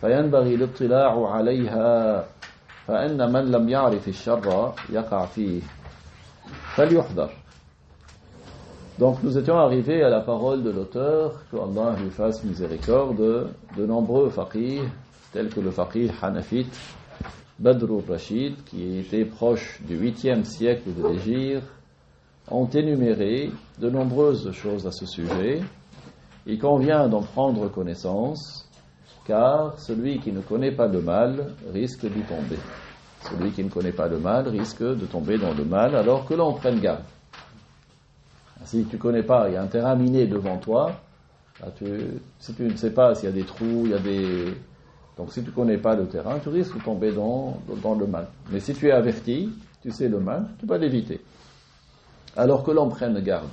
فينبغي الاطلاع عليها فإن من لم يعرف الشر يقع فيه فليحذر. Donc nous étions arrivés à la parole de l'auteur, que Allah lui fasse miséricorde, de nombreux faqih, tels que le faqih hanafite Badr al-Rashid, qui était proche du 8e siècle de l'Hégire, ont énuméré de nombreuses choses à ce sujet. Il convient d'en prendre connaissance, car celui qui ne connaît pas le mal risque d'y tomber. Celui qui ne connaît pas le mal risque de tomber dans le mal, alors que l'on prenne garde. Si tu ne connais pas, il y a un terrain miné devant toi, si tu ne sais pas s'il y a des trous, il y a des... Donc si tu ne connais pas le terrain, tu risques de tomber dans le mal. Mais si tu es averti, tu sais le mal, tu vas l'éviter. Alors que l'on prenne garde.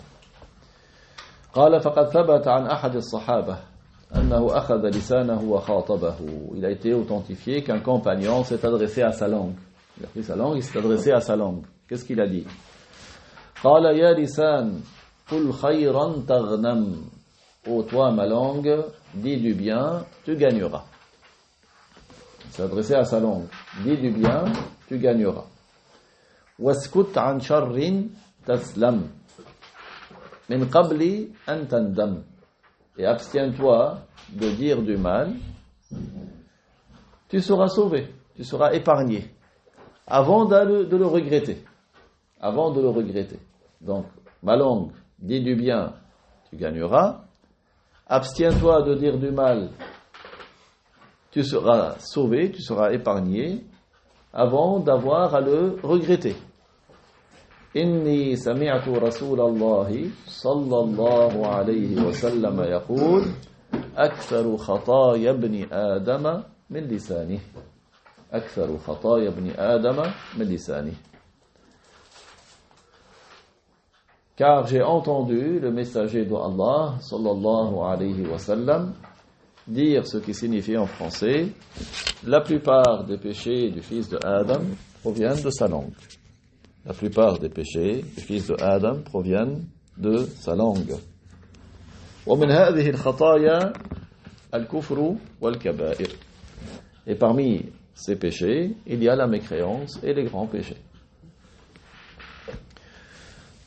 قال فقد ثبت عن أحد الصحابة أنه أخذ لسانه وخاطبه. Il a été authentifié qu'un compagnon s'est adressé à sa langue. Il a pris sa langue, il s'est adressé à sa langue. Qu'est-ce qu'il a dit? قال يا لسان قل خيرا تغنم. Ô toi ma langue, dis du bien, tu gagneras. Il s'est adressé à sa langue. Dis du bien, tu gagneras. واسكت عن شر تسلم من قبل أن تندم. Et abstiens-toi de dire du mal, tu seras sauvé, tu seras épargné, avant de le regretter. Avant de le regretter. Donc, ma langue, dis du bien, tu gagneras. Abstiens-toi de dire du mal, tu seras sauvé, tu seras épargné, avant d'avoir à le regretter. إني سمعت رسول الله صلى الله عليه وسلم يقول أكثر خطايا ابن آدم من لسانه. أكثر خطايا ابن آدم من لسانه. Car j'ai entendu le messager de Allah sallallahu alayhi wa sallam dire ce qui signifie en français: la plupart des péchés du fils de Adam proviennent de sa langue. La plupart des péchés du fils de Adam proviennent de sa langue. ومن هذه الخطايا الكفر والكبائر. Et parmi ces péchés, il y a la mécréance et les grands péchés.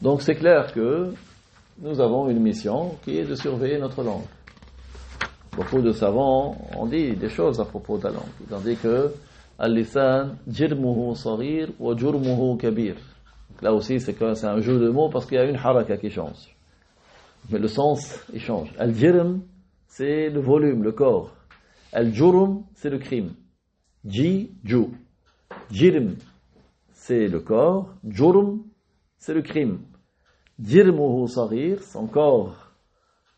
Donc c'est clair que nous avons une mission qui est de surveiller notre langue. Beaucoup de savants ont dit des choses à propos de la langue. Ils ont dit que al-lisan jirmuhu saghir wa jurmuhu kabir. Là aussi c'est un jeu de mots parce qu'il y a une haraka qui change. Mais le sens il change. Al-jirm c'est le volume, le corps. Al-jurm c'est le crime. Ju. Jirm c'est le corps. Jurm c'est le crime. Jirmuhu saghir, son corps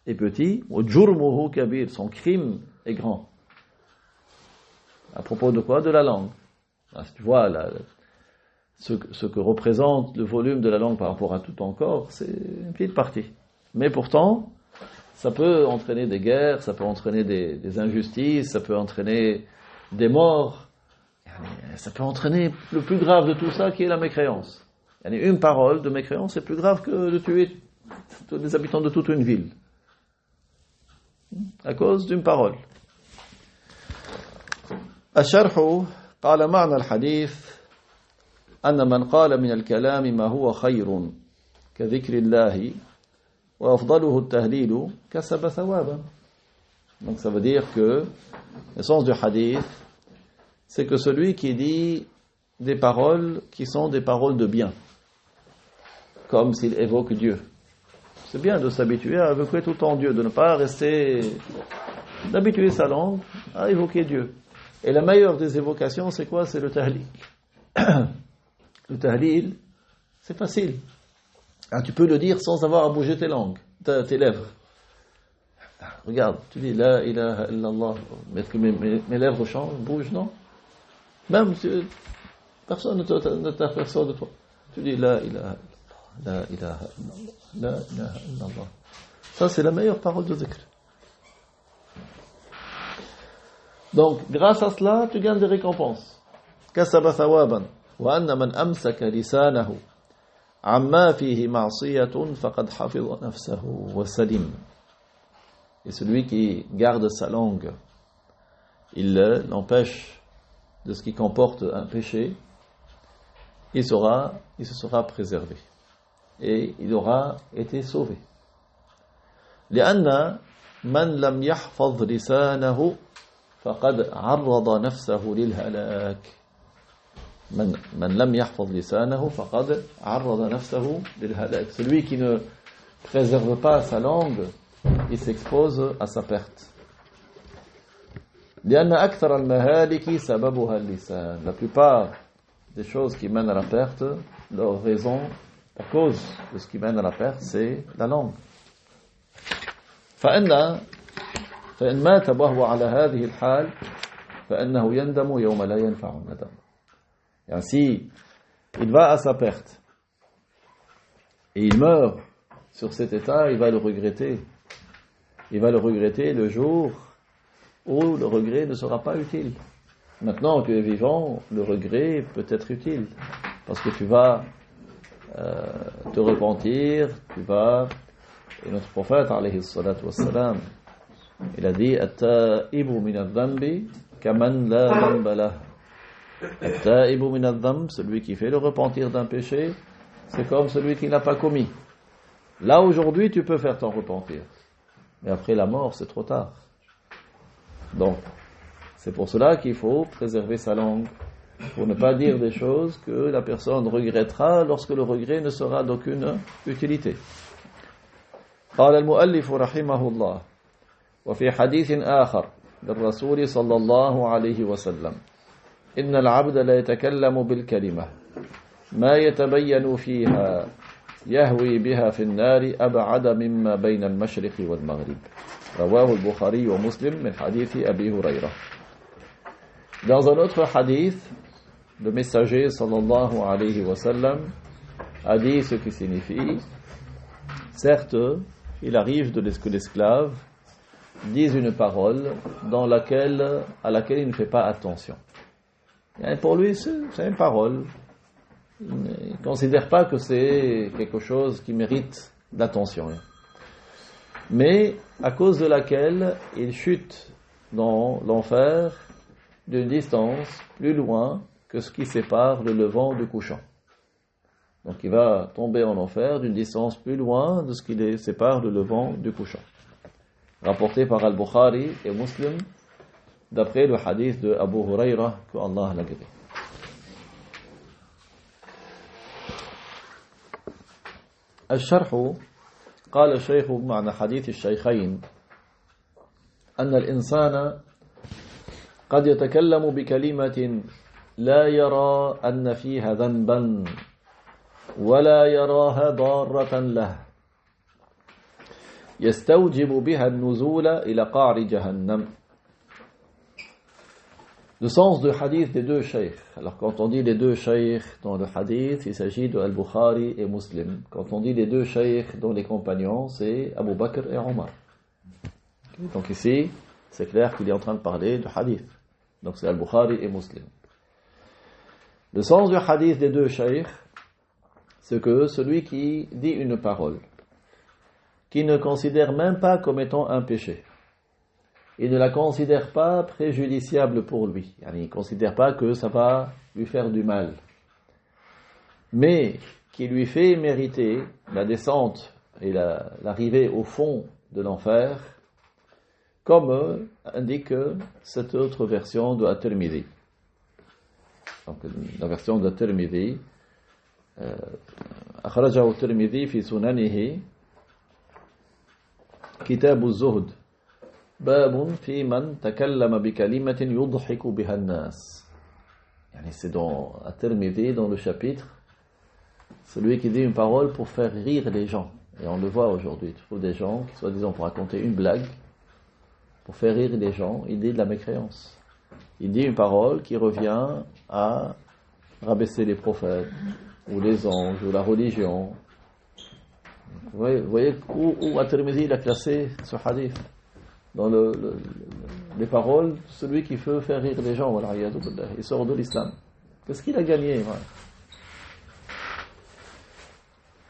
est petit, ou jurmuhu kabir, son crime est grand. À propos de quoi? De la langue. Si tu vois ce que représente le volume de la langue par rapport à tout ton corps, c'est une petite partie. Mais pourtant, ça peut entraîner des guerres, ça peut entraîner des injustices, ça peut entraîner des morts, ça peut entraîner le plus grave de tout ça qui est la mécréance. Une parole de mécréance est plus grave que de tuer tous les habitants de toute une ville. À cause d'une parole. الشرح قال معنى الحديث أن من قال من الكلام ما هو خير كذكر الله وأفضله التهليل كسب ثوابا. Donc ça veut dire que le sens du hadith, c'est que celui qui dit des paroles qui sont des paroles de bien, comme s'il évoque Dieu. C'est bien de s'habituer à évoquer tout le temps Dieu, de ne pas rester, d'habituer sa langue à évoquer Dieu. Et la meilleure des évocations, c'est quoi? C'est le tahlil. Le tahlil, c'est facile. Tu peux le dire sans avoir à bouger tes lèvres. Regarde, tu dis la ilaha illallah. Est-ce que mes lèvres bougent, non? Même si personne ne t'aperçoit de toi. Tu dis la ilaha illallah, la ilaha illallah, la ilaha illallah. Ça, c'est la meilleure parole de zikr. Donc, grâce à cela, tu gagnes des récompenses. Kasaba thawaban. Wa anna man amsaka lisanahu amma fihi ma'siyatun faqad hafiza nafsahu wa salim. Et celui qui garde sa langue il l'empêche de ce qui comporte un péché, il se sera préservé et il aura été sauvé. لأن من لم يحفظ لسانه فقد عرض نفسه للهلاك. من لم يحفظ لسانه فقد عرض نفسه للهلاك. Celui qui ne préserve pas sa langue, il s'expose à sa perte. لأن أكثر المهالك سببها اللسان. La plupart des choses qui mènent à la perte, leur raison, la cause de ce qui mène à la perte, c'est la langue. فإن مات وهو على هذه الحال فإنه يندم يوم لا ينفع الندم. Et ainsi, il va à sa perte et il meurt sur cet état, il va le regretter. Il va le regretter le jour où le regret ne sera pas utile. Maintenant que tu es vivant, le regret peut être utile parce que tu vas te repentir, et notre prophète alayhi salatu wassalam, il a dit at-ta'ibu min adh-dhanbi kaman la dhanba lah. At-ta'ibu min adh-dhanb, celui qui fait le repentir d'un péché, c'est comme celui qui n'a pas commis. Là aujourd'hui tu peux faire ton repentir, mais après la mort c'est trop tard. Donc c'est pour cela qu'il faut préserver sa langue, pour ne pas dire des choses que la personne regrettera lorsque le regret ne sera d'aucune utilité. قال المؤلف رحمه الله وفي حديث آخر للرسول صلى الله عليه وسلم إن العبد لا يتكلم بالكلمة ما يتبين فيها يهوي بها في النار أبعد مما بين المشرق والمغرب. رواه البخاري ومسلم من حديث أبي هريرة. Dans un autre hadith, le messager sallallahu alayhi wa sallam a dit ce qui signifie: certes, il arrive que l'esclave dise une parole à laquelle il ne fait pas attention. Et pour lui, c'est une parole. Il ne considère pas que c'est quelque chose qui mérite d'attention. Mais à cause de laquelle il chute dans l'enfer d'une distance plus loin que ce qui sépare le levant du couchant. Donc il va tomber en enfer d'une distance plus loin de ce qui les sépare le levant du couchant. Rapporté par Al-Bukhari et Muslim, d'après le hadith de Abu Huraira, que Allah l'a guéri. الشرح قال الشيخ معنى حديث الشيخين أن الإنسان قد يتكلم بكلمة لا يرى أن فيها ذنبا ولا يراها ضارة له يستوجب بها النزول إلى قعر جهنم. Le sens du hadith des deux sheikhs. Alors quand on dit les deux sheikhs dans le hadith, il s'agit de Al-Bukhari et Muslim. Quand on dit les deux sheikhs dans les compagnons, c'est Abu Bakr et Omar. Donc ici, c'est clair qu'il est en train de parler du hadith. Donc c'est Al-Bukhari et Muslim. Le sens du hadith des deux sheikhs, c'est que celui qui dit une parole, qui ne considère même pas comme étant un péché, il ne la considère pas préjudiciable pour lui, il ne considère pas que ça va lui faire du mal, mais qui lui fait mériter la descente et l'arrivée au fond de l'enfer, comme indique cette autre version de At-Tirmidhi. Donc la version de At-Tirmidhi, أخرجه الترمذي في سننه كتاب الزهد باب في من تكلم بكلمة يضحك بها الناس. C'est dans At-Tirmidhi, dans le chapitre, celui qui dit une parole pour faire rire les gens. Et on le voit aujourd'hui, tu trouves des gens qui soi-disant pour raconter une blague, pour faire rire les gens, il dit de la mécréance. Il dit une parole qui revient à rabaisser les prophètes, ou les anges, ou la religion. Vous voyez où At-Tirmidhi il a classé ce hadith dans les paroles, celui qui veut faire rire les gens, il sort de l'islam. Qu'est-ce qu'il a gagné?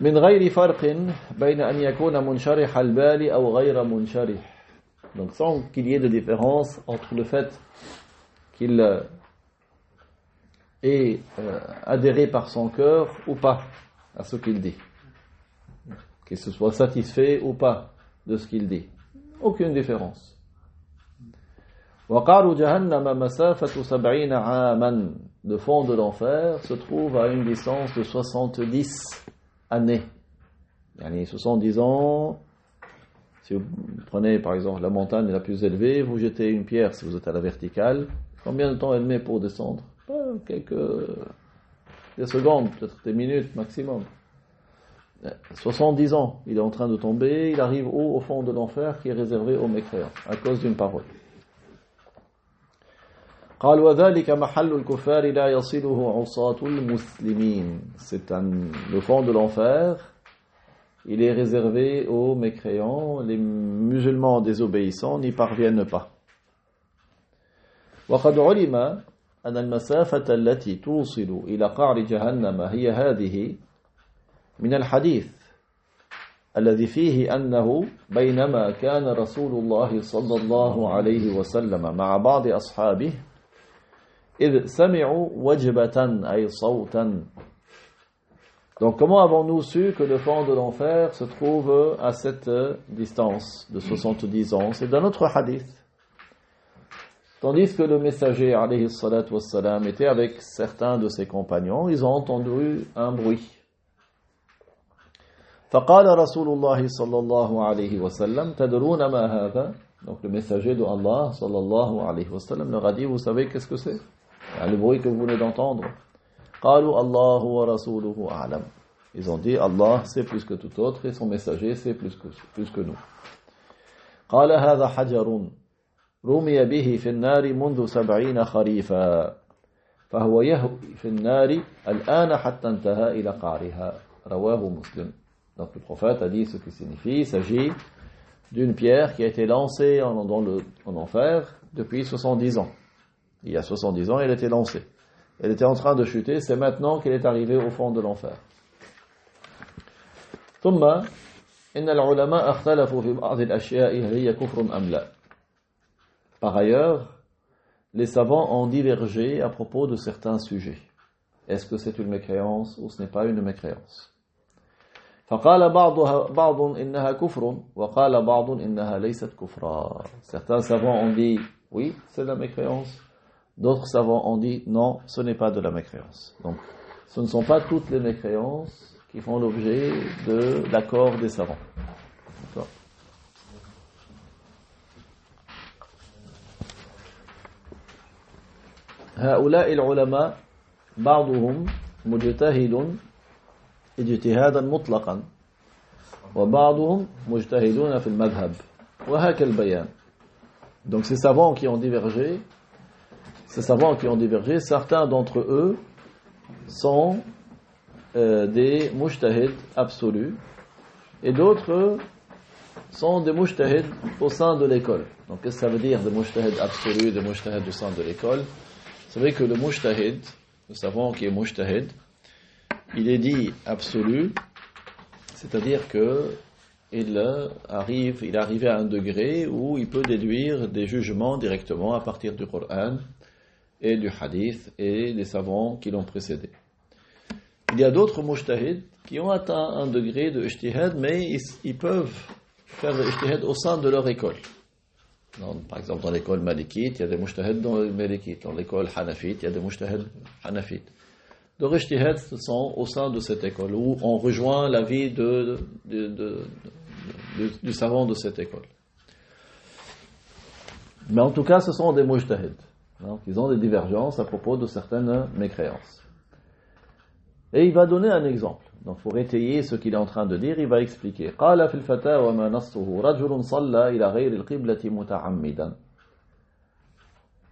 من غير فرق بين أن يكون منشرح البال أو غير منشرح. Donc sans qu'il y ait de différence entre le fait qu'il ait adhéré par son cœur ou pas à ce qu'il dit. Qu'il se soit satisfait ou pas de ce qu'il dit. Aucune différence. وَقَعْرُ جَهَنَّمَ مَسَافَةُ 70 عَامًا. Le fond de l'enfer se trouve à une distance de 70 années. Yani 70 ans, si vous prenez par exemple la montagne la plus élevée, vous jetez une pierre si vous êtes à la verticale, combien de temps elle met pour descendre? Des secondes, peut-être des minutes maximum. 70 ans, il est en train de tomber, il arrive au fond de l'enfer qui est réservé aux mécréants, à cause d'une parole. قال وذلك محل الكفار لا يصله عصاة المسلمين. Le fond de l'enfer, il est réservé aux mécréants, les musulmans désobéissants n'y parviennent pas. وقد علم أن المسافة التي توصل إلى قعر جهنم هي هذه من الحديث الذي فيه أنه بينما كان رسول الله صلى الله عليه وسلم مع بعض أصحابه إذ سمعوا وجبة أي صوتا. Donc comment avons-nous su que le fond de l'enfer se trouve à cette distance de 70 ans? C'est dans notre hadith. Tandis que le messager alayhi salatu wassalam était avec certains de ses compagnons, ils ont entendu un bruit. فقال رسول الله صلى الله عليه وسلم تدرون ما هذا. Donc le messager de Allah sallallahu alayhi wa sallam leur a dit, vous savez qu'est-ce que c'est? Le bruit que vous venez d'entendre. قالوا الله ورسوله أعلم. Ils ont dit Allah c'est plus que tout autre et son messager c'est plus que nous. قال هذا حجر رمي به في النار منذ 70 خريفا فهو يهوي في النار الآن حتى انتهى إلى قعرها رواه مسلم. Donc le prophète a dit ce qui signifie, il s'agit d'une pierre qui a été lancée en enfer depuis 70 ans. Il y a 70 ans, elle était lancée. Elle était en train de chuter, c'est maintenant qu'elle est arrivée au fond de l'enfer. ثم إن العلماء اختلفوا في بعض الأشياء هل هي كفر أم لا. Par ailleurs, les savants ont divergé à propos de certains sujets. Est-ce que c'est une mécréance ou ce n'est pas une mécréance? فقال بعض إنها كفر وقال بعض إنها ليست كفرا. Certains savants ont dit oui, c'est de la mécréance. D'autres savants ont dit non, ce n'est pas de la mécréance. Donc, ce ne sont pas toutes les mécréances qui font l'objet de l'accord des savants. D'accord. هؤلاء العلماء بعضهم مجتهد اجتهادا مطلقا وبعضهم مجتهدون في المذهب وهكذا البيان. Donc ces savants qui ont divergé, certains d'entre eux sont des mujtahid absolus et d'autres sont des mujtahid au sein de l'école. Donc qu'est-ce que ça veut dire des mujtahid absolus, des mujtahid au sein de l'école? Vous savez que le mujtahid, le savant qui est mujtahid, il est dit absolu, c'est-à-dire que il est arrivé à un degré où il peut déduire des jugements directement à partir du Coran et du Hadith et des savants qui l'ont précédé. Il y a d'autres mujtahid qui ont atteint un degré de ijtihad, mais ils peuvent faire le ijtihad au sein de leur école. Par exemple, dans l'école malikite, il y a des mujtahid dans le malikite. Dans l'école hanafite, il y a des mujtahid hanafites. Le ijtihad sont au sein de cette école, où on rejoint l'avis du savant de cette école. Mais en tout cas, ce sont des mujtahid. Donc, ils ont des divergences à propos de certaines mécréances. Et il va donner un exemple. Donc, pour étayer ce qu'il est en train de dire, il va expliquer. قال في الفتاوى ما نصه رجل صلى إلى غير القبلة متعمدا.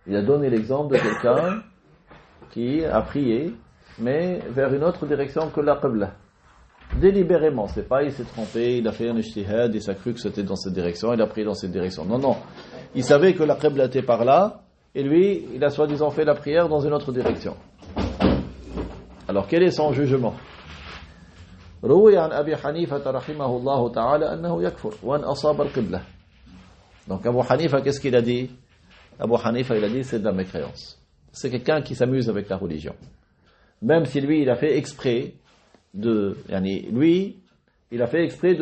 Il a donné l'exemple de quelqu'un qui a prié, mais vers une autre direction que la qibla. Délibérément, c'est pas il s'est trompé, il a fait un ijtihad, il s'est cru que c'était dans cette direction, il a prié dans cette direction. Non, non. Il savait que la qibla était par là, et lui, il a soi-disant fait la prière dans une autre direction. Alors, quel est son jugement? روي عن أبي حنيفة رحمه الله تعالى أنه يكفر وأن أصاب القبلة. Donc Abu Hanifa, qu'est-ce qu'il a dit? Abu Hanifa, il a dit, c'est de la mécréance. C'est quelqu'un qui s'amuse avec la religion. Même si lui, il a fait exprès il a fait exprès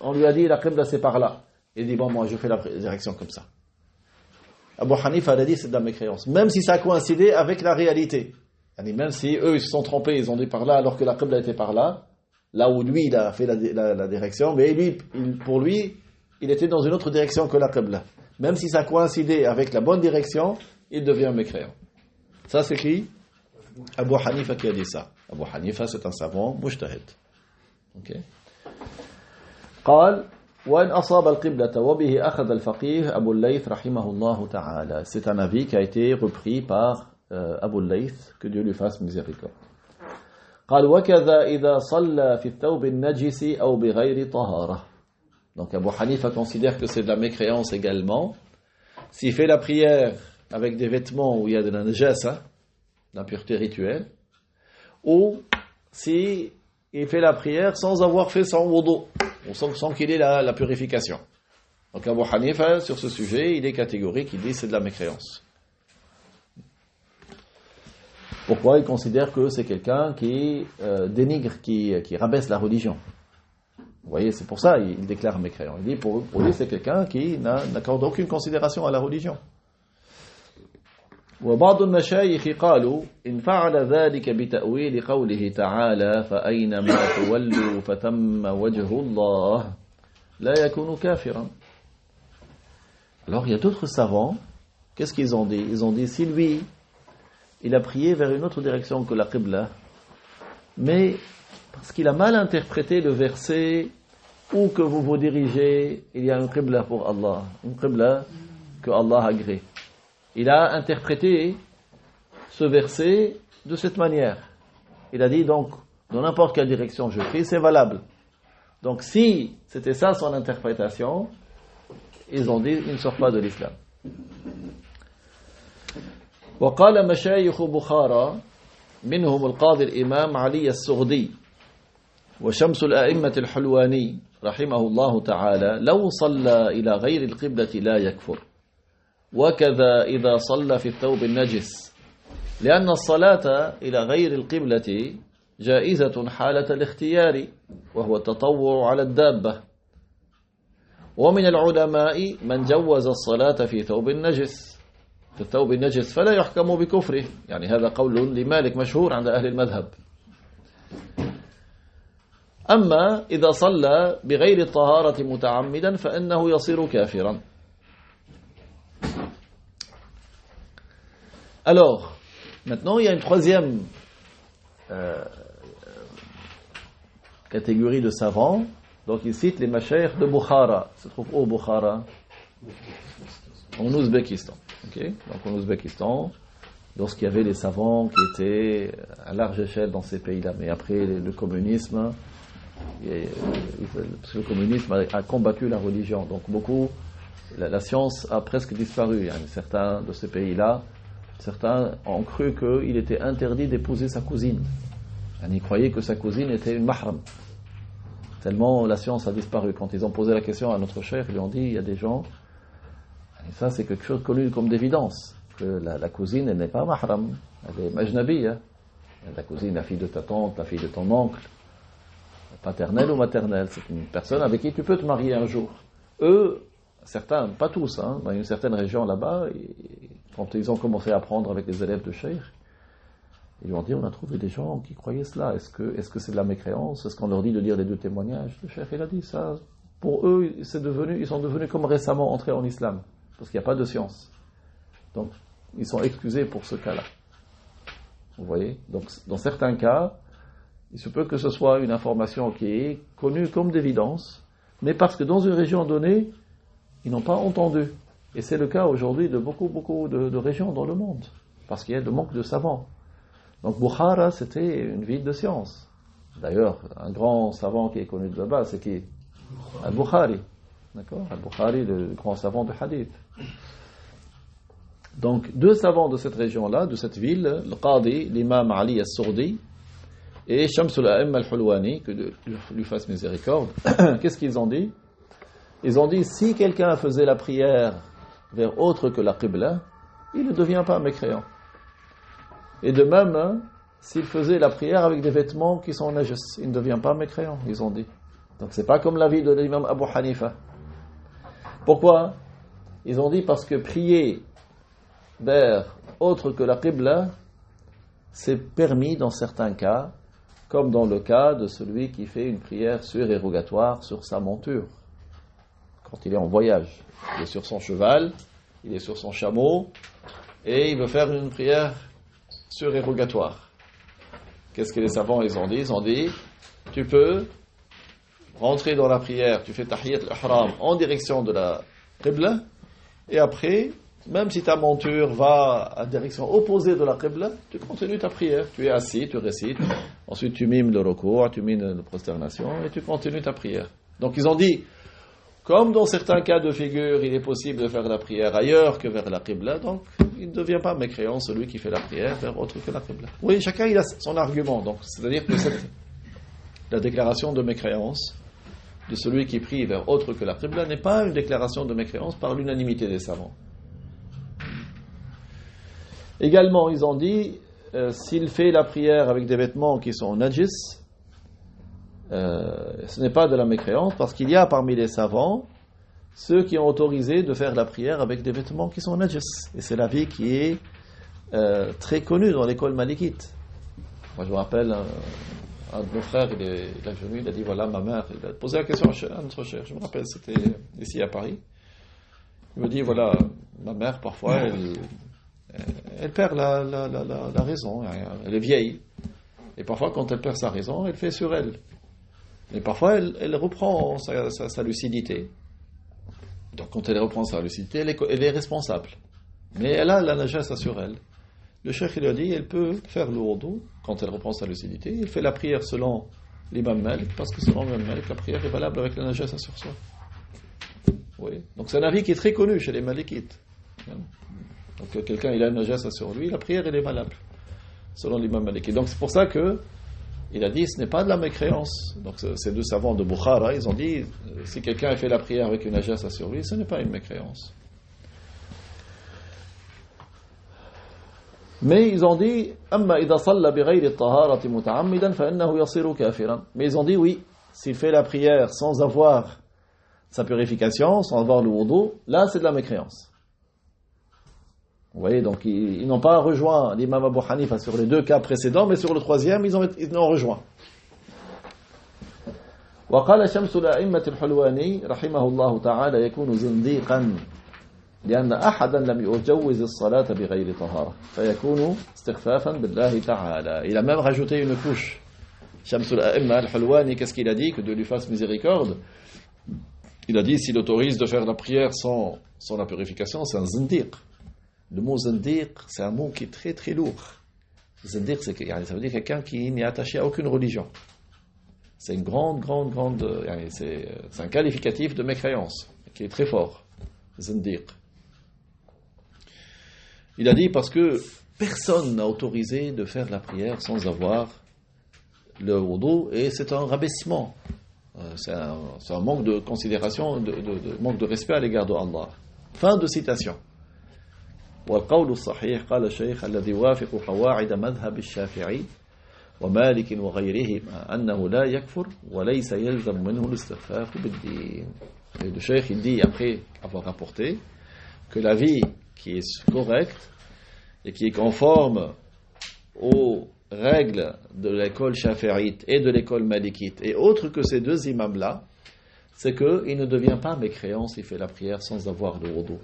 on lui a dit, la qibla c'est par là. Il dit, bon, moi, je fais la direction comme ça. Abu Hanifa, il a dit, c'est de la mécréance. Même si ça a coïncidé avec la réalité. Même si eux, ils se sont trompés, ils ont dit par là, alors que la qibla était par là, là où lui, il a fait la direction, mais lui, pour lui, il était dans une autre direction que la qibla. Même si ça a coïncidé avec la bonne direction, il devient mécréant. Ça, c'est qui? Abu Hanifa qui a dit ça. Abu Hanifa, c'est un savant mujtahid. Ok. قال وإن أصاب القبلة وبه أخذ الفقيه أبو الليث رحمه الله تعالى. C'est un avis qui a été repris par Abu Layth, que Dieu lui fasse miséricorde. قال وكذا إذا صلى في الثوب النجس أو بغير طهارة. Donc Abu Hanifa considère que c'est de la mécréance également s'il fait la prière avec des vêtements où il y a de la najasa, l'impureté rituelle, ou si il fait la prière sans avoir fait son wudu, ou sans qu'il ait la purification. Donc Abu Hanifa, sur ce sujet, il est catégorique, il dit c'est de la mécréance. Pourquoi? Il considère que c'est quelqu'un qui dénigre, qui rabaisse la religion. Vous voyez, c'est pour ça il déclare mécréant. Il dit pour lui c'est quelqu'un qui n'accorde aucune considération à la religion. وبعض المشايخ قالوا إن فعل ذلك بتأويل قوله تعالى فأينما تولوا فثم وجه الله لا يكون كافرا. Alors il y a d'autres savants, qu'est-ce qu'ils ont dit? Ils ont dit si lui il a prié vers une autre direction que la qibla, mais parce qu'il a mal interprété le verset où que vous vous dirigez, il y a une qibla pour Allah, une qibla que Allah a agréée. Il a interprété ce verset de cette manière. Il a dit donc, dans n'importe quelle direction je prie, c'est valable. Donc si c'était ça son interprétation, ils ont dit, il ne sort pas de l'islam. وقال مشايخ بخارى منهم القاضي الإمام علي السغدي وشمس الأئمة الحلواني رحمه الله تعالى لو صلى إلى غير القبلة لا يكفر وكذا إذا صلى في الثوب النجس لأن الصلاة إلى غير القبلة جائزة حالة الاختيار وهو التطوع على الدابة ومن العلماء من جوز الصلاة في ثوب النجس في الثوب النجس فلا يحكم بكفره يعني هذا قول لمالك مشهور عند أهل المذهب أما إذا صلى بغير الطهارة متعمدا فإنه يصير كافرا. Alors, maintenant il y a une troisième catégorie de savants. Donc il cite les mashayikh de Bukhara. Ça se trouve où Bukhara? En Ouzbékistan. Okay? Donc en Ouzbékistan, lorsqu'il y avait les savants qui étaient à large échelle dans ces pays-là. Mais après le communisme, parce que le communisme a combattu la religion. Donc la science a presque disparu. Certains de ces pays-là, certains ont cru qu'il était interdit d'épouser sa cousine. Ils croyaient que sa cousine était une mahram. Tellement la science a disparu. Quand ils ont posé la question à notre chef, ils lui ont dit, il y a des gens, et ça c'est quelque chose connu comme d'évidence, que la cousine elle n'est pas mahram, elle est majnabi. La cousine, la fille de ta tante, la fille de ton oncle, paternelle ou maternelle, c'est une personne avec qui tu peux te marier un jour. Eux, certains, pas tous, dans une certaine région là-bas, quand ils ont commencé à apprendre avec les élèves de cheikh, ils lui ont dit, on a trouvé des gens qui croyaient cela. Est-ce que c'est de la mécréance? Est-ce qu'on leur dit de lire les deux témoignages? Le cheikh, il a dit ça. Pour eux, ils sont devenus comme récemment entrés en islam. Parce qu'il n'y a pas de science. Donc, ils sont excusés pour ce cas-là. Vous voyez? Donc, dans certains cas, il se peut que ce soit une information qui est connue comme d'évidence, mais parce que dans une région donnée, ils n'ont pas entendu. Et c'est le cas aujourd'hui de beaucoup de régions dans le monde. Parce qu'il y a le manque de savants. Donc Bukhara, c'était une ville de science. D'ailleurs, un grand savant qui est connu de là-bas, c'est qui? Al-Bukhari. D'accord? Al-Bukhari, le grand savant de hadith. Donc, deux savants de cette région-là, de cette ville, le Qadi, l'imam Ali al-Sourdi, et Shamsul A'imma al-Hulwani, que Dieu lui fasse miséricorde, qu'est-ce qu'ils ont dit? Ils ont dit, si quelqu'un faisait la prière vers autre que la Qibla, il ne devient pas mécréant. Et de même, hein, s'il faisait la prière avec des vêtements qui sont najas, il ne devient pas mécréant, ils ont dit. Donc c'est pas comme l'avis de l'imam Abu Hanifa. Pourquoi? Ils ont dit parce que prier vers autre que la Qibla, c'est permis dans certains cas, comme dans le cas de celui qui fait une prière surérogatoire sur sa monture. Quand il est en voyage, il est sur son cheval, il est sur son chameau, et il veut faire une prière surérogatoire. Qu'est-ce que les savants ils ont dit? Ils ont dit, tu peux rentrer dans la prière, tu fais tahiyat al-ihram en direction de la Qibla, et après, même si ta monture va à direction opposée de la Qibla, tu continues ta prière. Tu es assis, tu récites, ensuite tu mimes le recours, tu mimes la prosternation, et tu continues ta prière. Donc ils ont dit, comme dans certains cas de figure, il est possible de faire la prière ailleurs que vers la Qibla, donc il ne devient pas mécréant celui qui fait la prière vers autre que la Qibla. Oui, chacun il a son argument, donc c'est-à-dire que la déclaration de mécréance de celui qui prie vers autre que la Qibla n'est pas une déclaration de mécréance par l'unanimité des savants. Également, ils ont dit, s'il fait la prière avec des vêtements qui sont najis, ce n'est pas de la mécréance, parce qu'il y a parmi les savants ceux qui ont autorisé de faire la prière avec des vêtements qui sont najis. Et c'est l'avis qui est très connu dans l'école malikite. Moi, je me rappelle, un de nos frères, il est venu, il a dit, voilà, ma mère, il a posé la question à notre cher, je me rappelle, c'était ici à Paris. Il me dit, voilà, ma mère, parfois, elle perd la raison, elle est vieille. Et parfois, quand elle perd sa raison, elle fait sur elle. Mais parfois, elle reprend sa lucidité. Donc, quand elle reprend sa lucidité, elle est responsable. Mais elle a la najasa sur elle. Le cheikh, il a dit, elle peut faire le wudu quand elle reprend sa lucidité. Elle fait la prière selon l'imam Malik, parce que selon l'imam Malik, la prière est valable avec la najasa sur soi. Oui. Donc, c'est un avis qui est très connu chez les malikites. Donc, quelqu'un, il a une najasa sur lui, la prière, elle est valable, selon l'imam Malik. Et donc, c'est pour ça que il a dit, ce n'est pas de la mécréance. Donc, ces deux savants de Bukhara, ils ont dit, si quelqu'un a fait la prière avec une najasa sur lui, ce n'est pas une mécréance. Mais ils ont dit, amma idha salla bi ghayri at-taharati muta'ammidan fa innahu yasiru kafiran. Mais ils ont dit, oui, s'il fait la prière sans avoir sa purification, sans avoir le wudu, là, c'est de la mécréance. Vous voyez, donc ils n'ont pas rejoint l'imam Abu Hanifa sur les deux cas précédents, mais sur le troisième, ils l'ont rejoint. وقال شمس الأئمة الحلواني رحمه الله تعالى يكون زنديقا لأن أحدا لم يجوز الصلاة بغير طهارة فيكون استخفافا بالله تعالى. Il a même rajouté une couche. Shams al-A'imma al-Hulwani, qu'est-ce qu'il a dit? Que Dieu lui fasse miséricorde. Il a dit, s'il autorise de faire la prière sans la purification, c'est un zindiq. Le mot zindiq, c'est un mot qui est très très lourd. Zindiq, ça veut dire quelqu'un qui n'est attaché à aucune religion. C'est une grande, c'est un qualificatif de mécréance, qui est très fort. Zindiq. Il a dit parce que personne n'a autorisé de faire la prière sans avoir le wudu, et c'est un rabaissement. C'est un manque de considération, manque de respect à l'égard de Allah. Fin de citation. والقول الصحيح قال الشيخ الذي يوافق قواعد مذهب الشافعي ومالك وغيرهما أنه لا يكفر وليس يلزم منه الاستخفاف بالدين. Et le cheikh il dit après avoir rapporté que l'avis qui est correct et qui est conforme aux règles de l'école shafi'ite et de l'école malikite et autre que ces deux imams là, c'est qu'il ne devient pas mécréant s'il fait la prière sans avoir le wudu.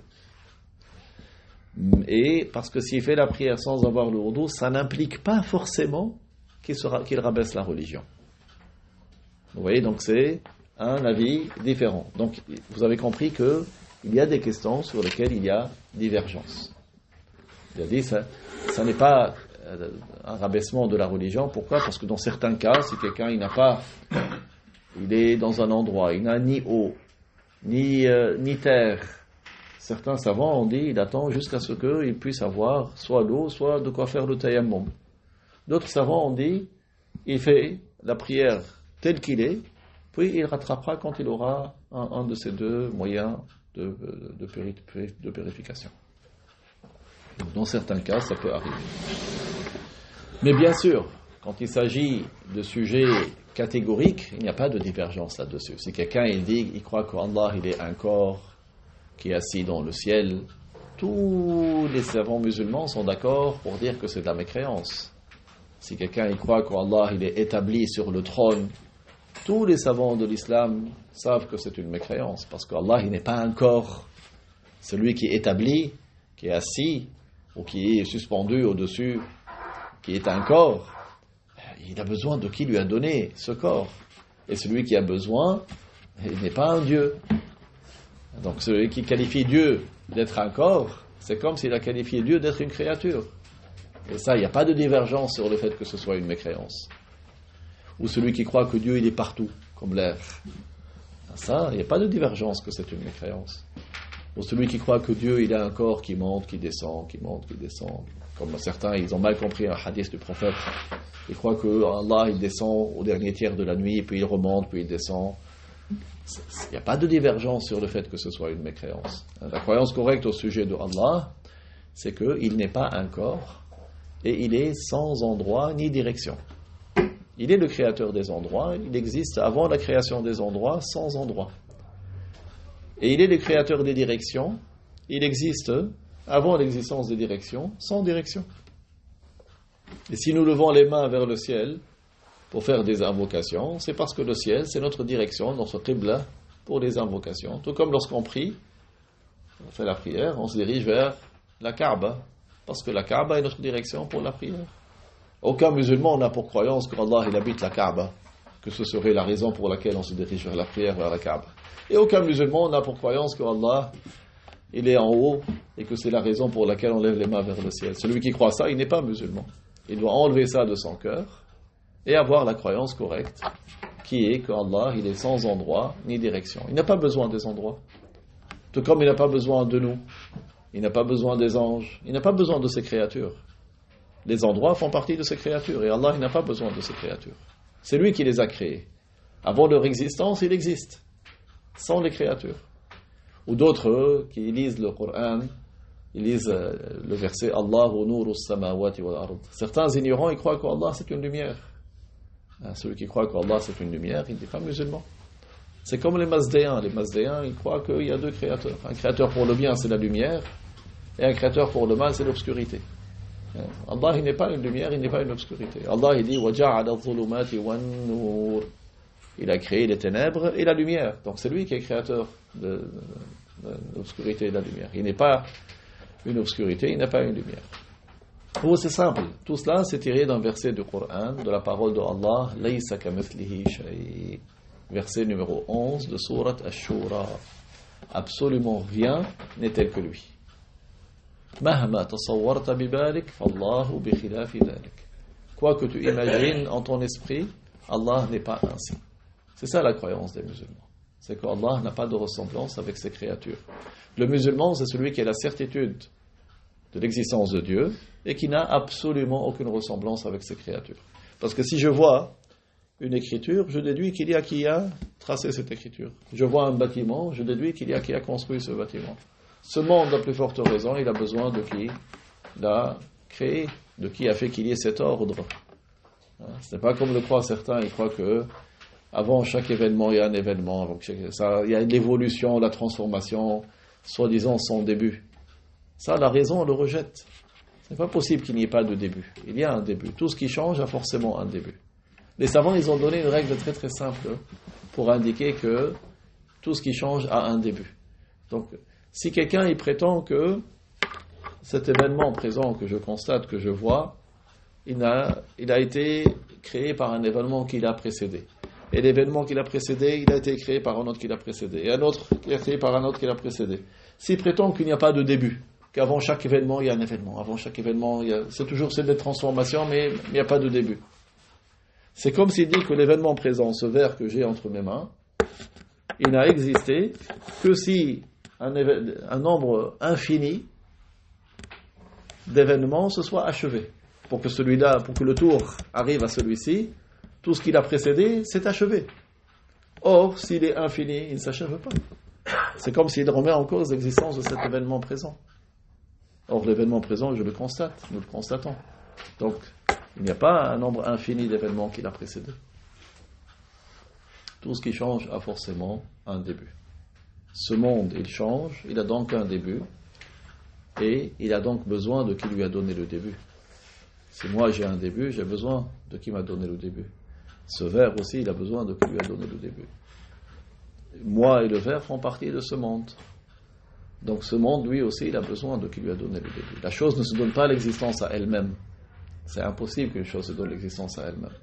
Et parce que s'il fait la prière sans avoir le wudu, ça n'implique pas forcément qu'il rabaisse la religion. Vous voyez, donc c'est un avis différent. Donc vous avez compris que il y a des questions sur lesquelles il y a divergence. Il a dit ça n'est pas un rabaissement de la religion. Pourquoi? Parce que dans certains cas, si quelqu'un il est dans un endroit, il n'a ni eau, ni terre. Certains savants ont dit, il attend jusqu'à ce qu'il puisse avoir soit l'eau, soit de quoi faire le tayammum. D'autres savants ont dit, il fait la prière telle qu'il est, puis il rattrapera quand il aura un de ces deux moyens de purification. Donc, dans certains cas, ça peut arriver. Mais bien sûr, quand il s'agit de sujets catégoriques, il n'y a pas de divergence là-dessus. Si quelqu'un il croit qu'Allah il est un corps qui est assis dans le ciel, tous les savants musulmans sont d'accord pour dire que c'est de la mécréance. Si quelqu'un il croit qu'Allah il est établi sur le trône, tous les savants de l'islam savent que c'est une mécréance, parce qu'Allah il n'est pas un corps. Celui qui est établi, qui est assis, ou qui est suspendu au-dessus, qui est un corps, il a besoin de qui lui a donné ce corps. Et celui qui a besoin, il n'est pas un Dieu. Donc celui qui qualifie Dieu d'être un corps, c'est comme s'il a qualifié Dieu d'être une créature. Et ça, il n'y a pas de divergence sur le fait que ce soit une mécréance. Ou celui qui croit que Dieu il est partout, comme l'air. Ça, il n'y a pas de divergence que c'est une mécréance. Ou celui qui croit que Dieu il a un corps qui monte, qui descend, qui monte, qui descend. Comme certains, ils ont mal compris un hadith du prophète. Ils croient que Allah il descend au dernier tiers de la nuit, puis il remonte, puis il descend. Il n'y a pas de divergence sur le fait que ce soit une mécréance. La croyance correcte au sujet de Allah, c'est qu'il n'est pas un corps et il est sans endroit ni direction. Il est le créateur des endroits, il existe avant la création des endroits, sans endroit. Et il est le créateur des directions, il existe avant l'existence des directions, sans direction. Et si nous levons les mains vers le ciel pour faire des invocations, c'est parce que le ciel, c'est notre direction, notre qibla pour les invocations. Tout comme lorsqu'on prie, on fait la prière, on se dirige vers la Kaaba, parce que la Kaaba est notre direction pour la prière. Aucun musulman n'a pour croyance qu'Allah il habite la Kaaba, que ce serait la raison pour laquelle on se dirige vers la prière, vers la Kaaba. Et aucun musulman n'a pour croyance qu'Allah il est en haut et que c'est la raison pour laquelle on lève les mains vers le ciel. Celui qui croit ça, il n'est pas musulman. Il doit enlever ça de son cœur et avoir la croyance correcte qui est qu'Allah il est sans endroit ni direction. Il n'a pas besoin des endroits. Tout comme il n'a pas besoin de nous. Il n'a pas besoin des anges. Il n'a pas besoin de ses créatures. Les endroits font partie de ses créatures et Allah il n'a pas besoin de ses créatures. C'est lui qui les a créés. Avant leur existence, il existe. Sans les créatures. Ou d'autres qui lisent le Coran, ils lisent le verset Allahu nuru samawati wal ard. Certains ignorants, ils croient qu'Allah c'est une lumière. Celui qui croit qu'Allah c'est une lumière, il n'est pas musulman. C'est comme les Mazdéens. Les Mazdéens, ils croient qu'il y a deux créateurs. Un créateur pour le bien, c'est la lumière, et un créateur pour le mal, c'est l'obscurité. Allah, il n'est pas une lumière, il n'est pas une obscurité. Allah, il dit وَجَعَلَ الظُّلُمَاتِ وَالنُّورِ. Il a créé les ténèbres et la lumière. Donc c'est lui qui est créateur de l'obscurité et de la lumière. Il n'est pas une obscurité, il n'est pas une lumière. Oh, c'est simple. Tout cela, c'est tiré d'un verset du Coran, de la parole de Allah, لَيْسَ كَمِثْلِهِ شَيْءٍ. Verset numéro 11 de Surat Ash-Shura. Absolument rien n'est tel que lui. مَهْمَا تَصَوَّرْتَ بِبَالِكَ فَاللَّهُ بِخِلَافِ ذَلِكَ. Quoi que tu imagines en ton esprit, Allah n'est pas ainsi. C'est ça la croyance des musulmans. C'est qu'Allah n'a pas de ressemblance avec ses créatures. Le musulman, c'est celui qui a la certitude de l'existence de Dieu et qui n'a absolument aucune ressemblance avec ses créatures. Parce que si je vois une écriture, je déduis qu'il y a qui a tracé cette écriture. Je vois un bâtiment, je déduis qu'il y a qui a construit ce bâtiment. Ce monde, à plus forte raison, il a besoin de qui l'a créé, de qui a fait qu'il y ait cet ordre. Ce n'est pas comme le croient certains, ils croient que avant chaque événement, il y a un événement, il y a l'évolution, la transformation, soi-disant son début. Ça, la raison, on le rejette. Ce n'est pas possible qu'il n'y ait pas de début. Il y a un début. Tout ce qui change a forcément un début. Les savants, ils ont donné une règle très très simple pour indiquer que tout ce qui change a un début. Donc, si quelqu'un il prétend que cet événement présent que je constate, que je vois, il a été créé par un événement qui l'a précédé. Et l'événement qui l'a précédé, il a été créé par un autre qui l'a précédé. Et un autre qui a créé par un autre qui l'a précédé. S'il prétend qu'il n'y a pas de début, qu'avant chaque événement, il y a un événement. Avant chaque événement, c'est toujours cette transformation, mais il n'y a pas de début. C'est comme s'il dit que l'événement présent, ce verre que j'ai entre mes mains, il n'a existé que si un nombre infini d'événements se soit achevé. Pour que celui-là, pour que le tour arrive à celui-ci, tout ce qui l'a précédé s'est achevé. Or, s'il est infini, il ne s'achève pas. C'est comme s'il remet en cause l'existence de cet événement présent. Or, l'événement présent, je le constate, nous le constatons. Donc, il n'y a pas un nombre infini d'événements qui l'a précédé. Tout ce qui change a forcément un début. Ce monde, il change, il a donc un début, et il a donc besoin de qui lui a donné le début. Si moi j'ai un début, j'ai besoin de qui m'a donné le début. Ce verre aussi, il a besoin de qui lui a donné le début. Moi et le verre font partie de ce monde. Donc ce monde, lui aussi, il a besoin de qui lui a donné le début. La chose ne se donne pas l'existence à elle-même. C'est impossible qu'une chose se donne l'existence à elle-même.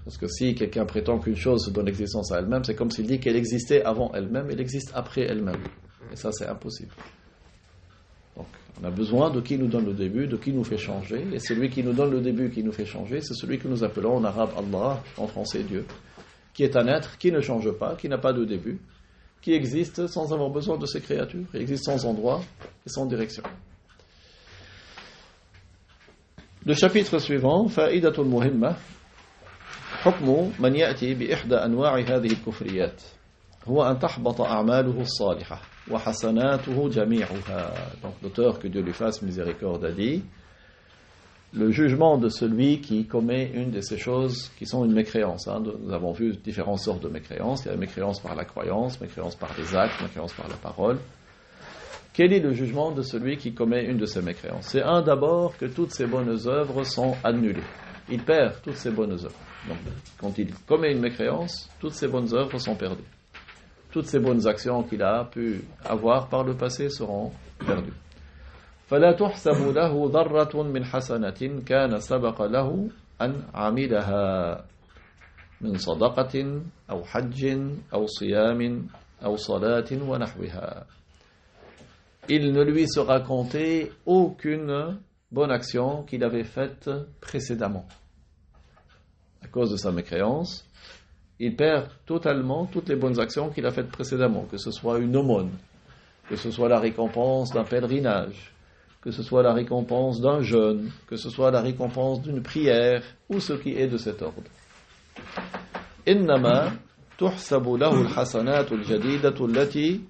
Parce que si quelqu'un prétend qu'une chose se donne l'existence à elle-même, c'est comme s'il dit qu'elle existait avant elle-même, elle existe après elle-même. Et ça, c'est impossible. Donc, on a besoin de qui nous donne le début, de qui nous fait changer. Et celui qui nous donne le début, qui nous fait changer, c'est celui que nous appelons en arabe Allah, en français Dieu, qui est un être qui ne change pas, qui n'a pas de début, qui existe sans avoir besoin de ses créatures, il existe sans endroit et sans direction. Le chapitre suivant, Fa'idatul Muhimma, حكم من يأتي بإحدى أنواع هذه الكفريات هو أن تحبط أعماله الصالحة وحسناته جميعها. Donc l'auteur, que Dieu lui fasse miséricorde, a dit le jugement de celui qui commet une de ces choses qui sont une mécréance. Nous avons vu différentes sortes de mécréances. Il y a la mécréance par la croyance, mécréance par les actes, mécréance par la parole. Quel est le jugement de celui qui commet une de ces mécréances? C'est d'abord que toutes ses bonnes œuvres sont annulées. Il perd toutes ses bonnes œuvres. Donc, quand il commet une mécréance, toutes ses bonnes œuvres sont perdues. Toutes ces bonnes actions qu'il a pu avoir par le passé seront perdues. فلا تحسب له ذرة من حسنة كان سبق له أن عملها من صدقة أو حج أو صيام أو صلاة ونحوها. Il ne lui sera compté aucune bonne action qu'il avait faite précédemment. À cause de sa mécréance, il perd totalement toutes les bonnes actions qu'il a faites précédemment, que ce soit une aumône, que ce soit la récompense d'un pèlerinage, que ce soit la récompense d'un jeûne, que ce soit la récompense d'une prière, ou ce qui est de cet ordre. إنما تحسب له الحسنات الجديدة التي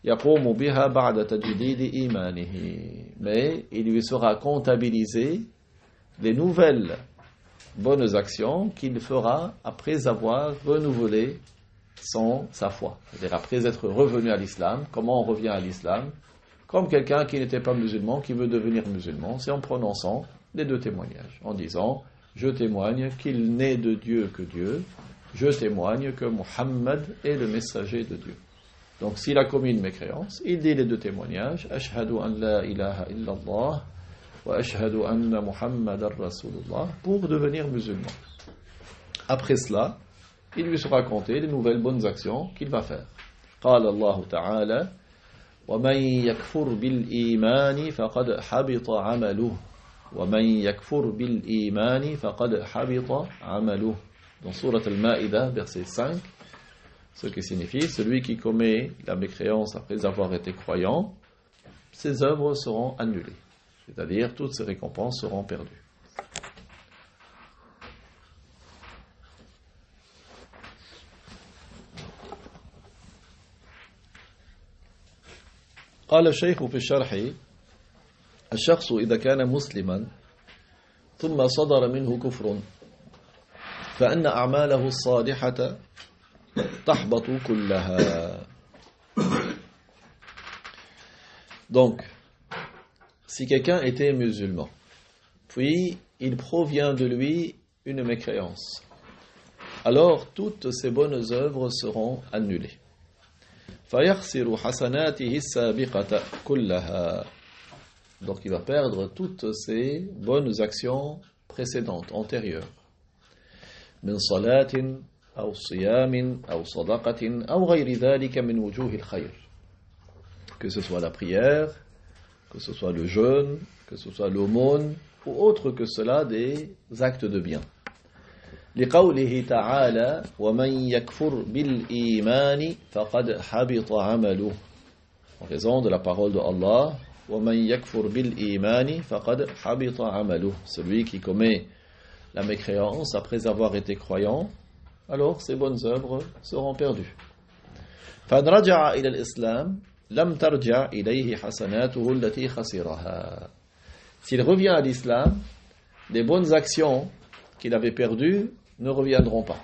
يقوم بها بعد تجديد إيمانه. Mais il lui sera comptabilisé les nouvelles bonnes actions qu'il fera après avoir renouvelé sa foi. C'est-à-dire après être revenu à l'islam. Comment on revient à l'islam? Comme quelqu'un qui n'était pas musulman, qui veut devenir musulman, c'est en prononçant les deux témoignages, en disant « Je témoigne qu'il n'est de Dieu que Dieu, je témoigne que Muhammad est le messager de Dieu. » Donc s'il a commis une mécréance, il dit les deux témoignages « Ashhadu an la ilaha illallah wa ashhadu anna Muhammadan Rasulullah » pour devenir musulman. Après cela, il lui sera compté les nouvelles bonnes actions qu'il va faire. قال الله تعالى ومن يكفر بالإيمان فقد حبط عمله ومن يكفر بالإيمان فقد حبط عمله. Dans Sourate Al-Ma'ida, verset 5, ce qui signifie celui qui commet la mécréance après avoir été croyant, ses œuvres seront annulées, c'est-à-dire toutes ses récompenses seront perdues. قال الشيخ في الشرح الشخص إذا كان مسلما ثم صدر منه كفر فإن أعماله الصالحة تحبط كلها. Donc, si quelqu'un était musulman, puis il provient de lui une mécréance, alors toutes ses bonnes œuvres seront annulées. فيخسر حسناته السابقة كلها. Donc il va perdre toutes ses bonnes actions précédentes, antérieures. من صلاة أو صيام أو صدقة أو غير ذلك من وجوه الخير. Que ce soit la prière, que ce soit le jeûne, que ce soit l'aumône, ou autre que cela des actes de bien. لقوله تعالى ومن يكفر بالإيمان فقد حبط عمله. En raison de la parole de Allah, ومن يكفر بالإيمان فقد حبط عمله. Celui qui commet la mécréance après avoir été croyant, alors ses bonnes œuvres seront perdues. فَإِنْ رَجَعَ إِلَى الْإِسْلَامِ لَمْ تَرْجَعْ إِلَيْهِ حَسَنَاتُهُ الَّتِي خَسِرَهَا. S'il revient à l'islam, les bonnes actions qu'il avait perdues ne reviendront pas.